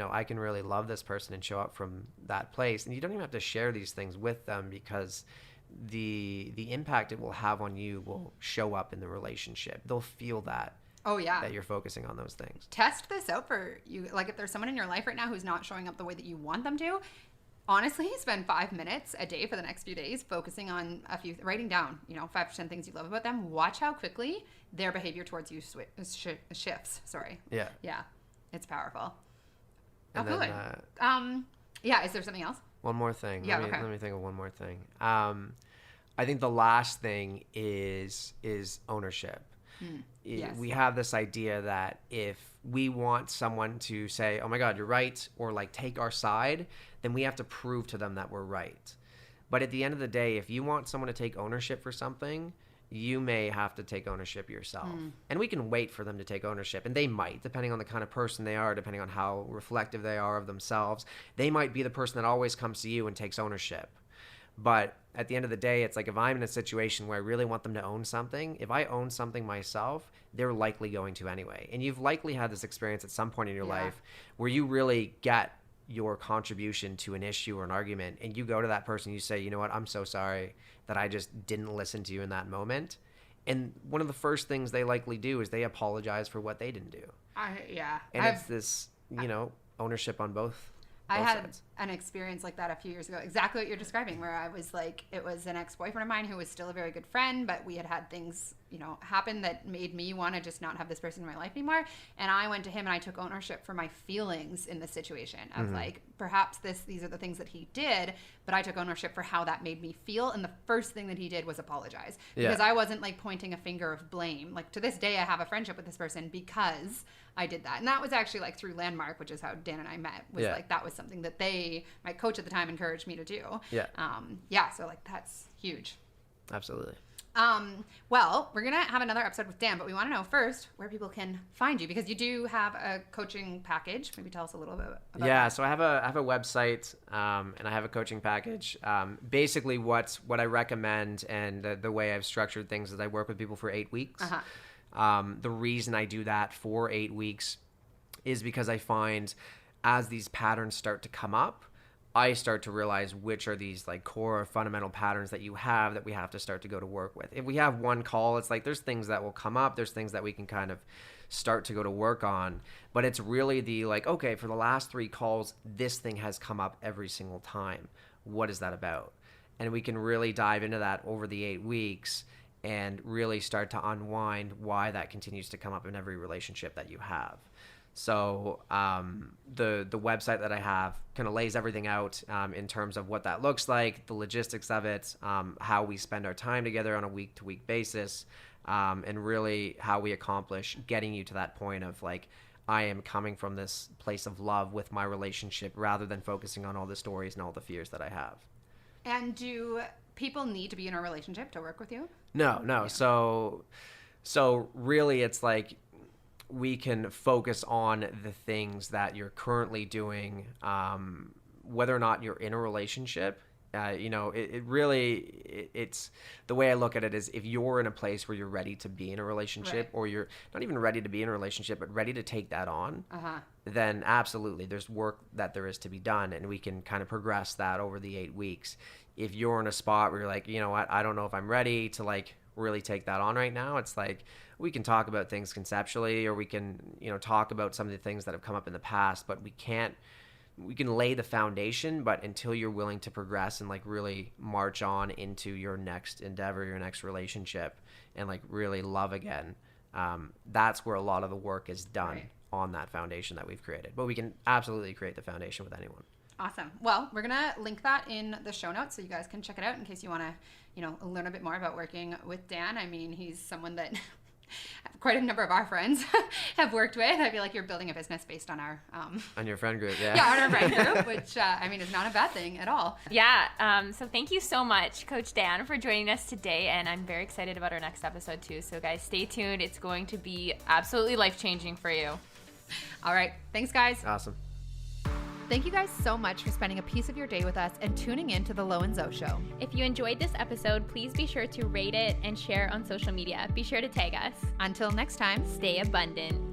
I can really love this person and show up from that place. And you don't even have to share these things with them, because the impact it will have on you will show up in the relationship. They'll feel that. Oh, yeah. That you're focusing on those things. Test this out for you. Like, if there's someone in your life right now who's not showing up the way that you want them to, honestly, spend 5 mints a day for the next few days focusing on writing down, 5 to 10 things you love about them. Watch how quickly their behavior towards you shifts. Sorry. Yeah. Yeah. It's powerful. And good. Is there something else? One more thing. Yeah, let me think of one more thing. I think the last thing is ownership. Yes. We have this idea that if we want someone to say, oh my God, you're right, or like take our side, then we have to prove to them that we're right. But at the end of the day, if you want someone to take ownership for something, you may have to take ownership yourself. And we can wait for them to take ownership, and they might, depending on the kind of person they are, depending on how reflective they are of themselves. They might be the person that always comes to you and takes ownership. But at the end of the day, it's like, if I'm in a situation where I really want them to own something, if I own something myself, they're likely going to anyway. And you've likely had this experience at some point in your life where you really get your contribution to an issue or an argument, and you go to that person, you say, you know what, I'm so sorry that I just didn't listen to you in that moment. And one of the first things they likely do is they apologize for what they didn't do. And it's this, ownership on both sides. an experience like that a few years ago, exactly what you're describing, where I was like, it was an ex-boyfriend of mine who was still a very good friend, but we had things, you know, happen that made me want to just not have this person in my life anymore. And I went to him and I took ownership for my feelings in the situation of like, perhaps these are the things that he did, but I took ownership for how that made me feel. And the first thing that he did was apologize, because I wasn't like pointing a finger of blame. Like to this day, I have a friendship with this person because I did that. And that was actually like through Landmark, which is how Dan and I met, was like, that was something that my coach at the time encouraged me to do. So like that's huge. Absolutely. Well, we're going to have another episode with Dan, but we want to know first where people can find you, because you do have a coaching package. Maybe tell us a little bit about that. So I have a website, and I have a coaching package. Basically what I recommend and the way I've structured things is I work with people for 8 weeks. The reason I do that for 8 weeks is because I find as these patterns start to come up, I start to realize which are these like core fundamental patterns that you have that we have to start to go to work with. If we have one call, it's like there's things that will come up, there's things that we can kind of start to go to work on, but it's really the like, okay, for the last 3 calls, this thing has come up every single time. What is that about? And we can really dive into that over the 8 weeks and really start to unwind why that continues to come up in every relationship that you have. So the website that I have kind of lays everything out in terms of what that looks like, the logistics of it, how we spend our time together on a week-to-week basis, and really how we accomplish getting you to that point of like, I am coming from this place of love with my relationship rather than focusing on all the stories and all the fears that I have. And do people need to be in a relationship to work with you? No. Yeah. So really it's like, we can focus on the things that you're currently doing, whether or not you're in a relationship. It's the way I look at it is if you're in a place where you're ready to be in a relationship, or you're not even ready to be in a relationship, but ready to take that on, then absolutely there's work that there is to be done, and we can kind of progress that over the 8 weeks. If you're in a spot where you're like, you know what, I don't know if I'm ready to like really take that on right now, it's like we can talk about things conceptually, or we can, talk about some of the things that have come up in the past, but we can lay the foundation, but until you're willing to progress and like really march on into your next endeavor, your next relationship, and like really love again, that's where a lot of the work is done on that foundation that we've created. But we can absolutely create the foundation with anyone. Awesome. Well, we're going to link that in the show notes so you guys can check it out in case you want to, learn a bit more about working with Dan. I mean, he's someone that quite a number of our friends have worked with. I feel like you're building a business based on our... on your friend group, yeah. Yeah, on our friend group, which, is not a bad thing at all. Yeah, so thank you so much, Coach Dan, for joining us today, and I'm very excited about our next episode, too. So, guys, stay tuned. It's going to be absolutely life-changing for you. All right. Thanks, guys. Awesome. Thank you guys so much for spending a piece of your day with us and tuning in to the Lo and Zoe Show. If you enjoyed this episode, please be sure to rate it and share on social media. Be sure to tag us. Until next time, stay abundant.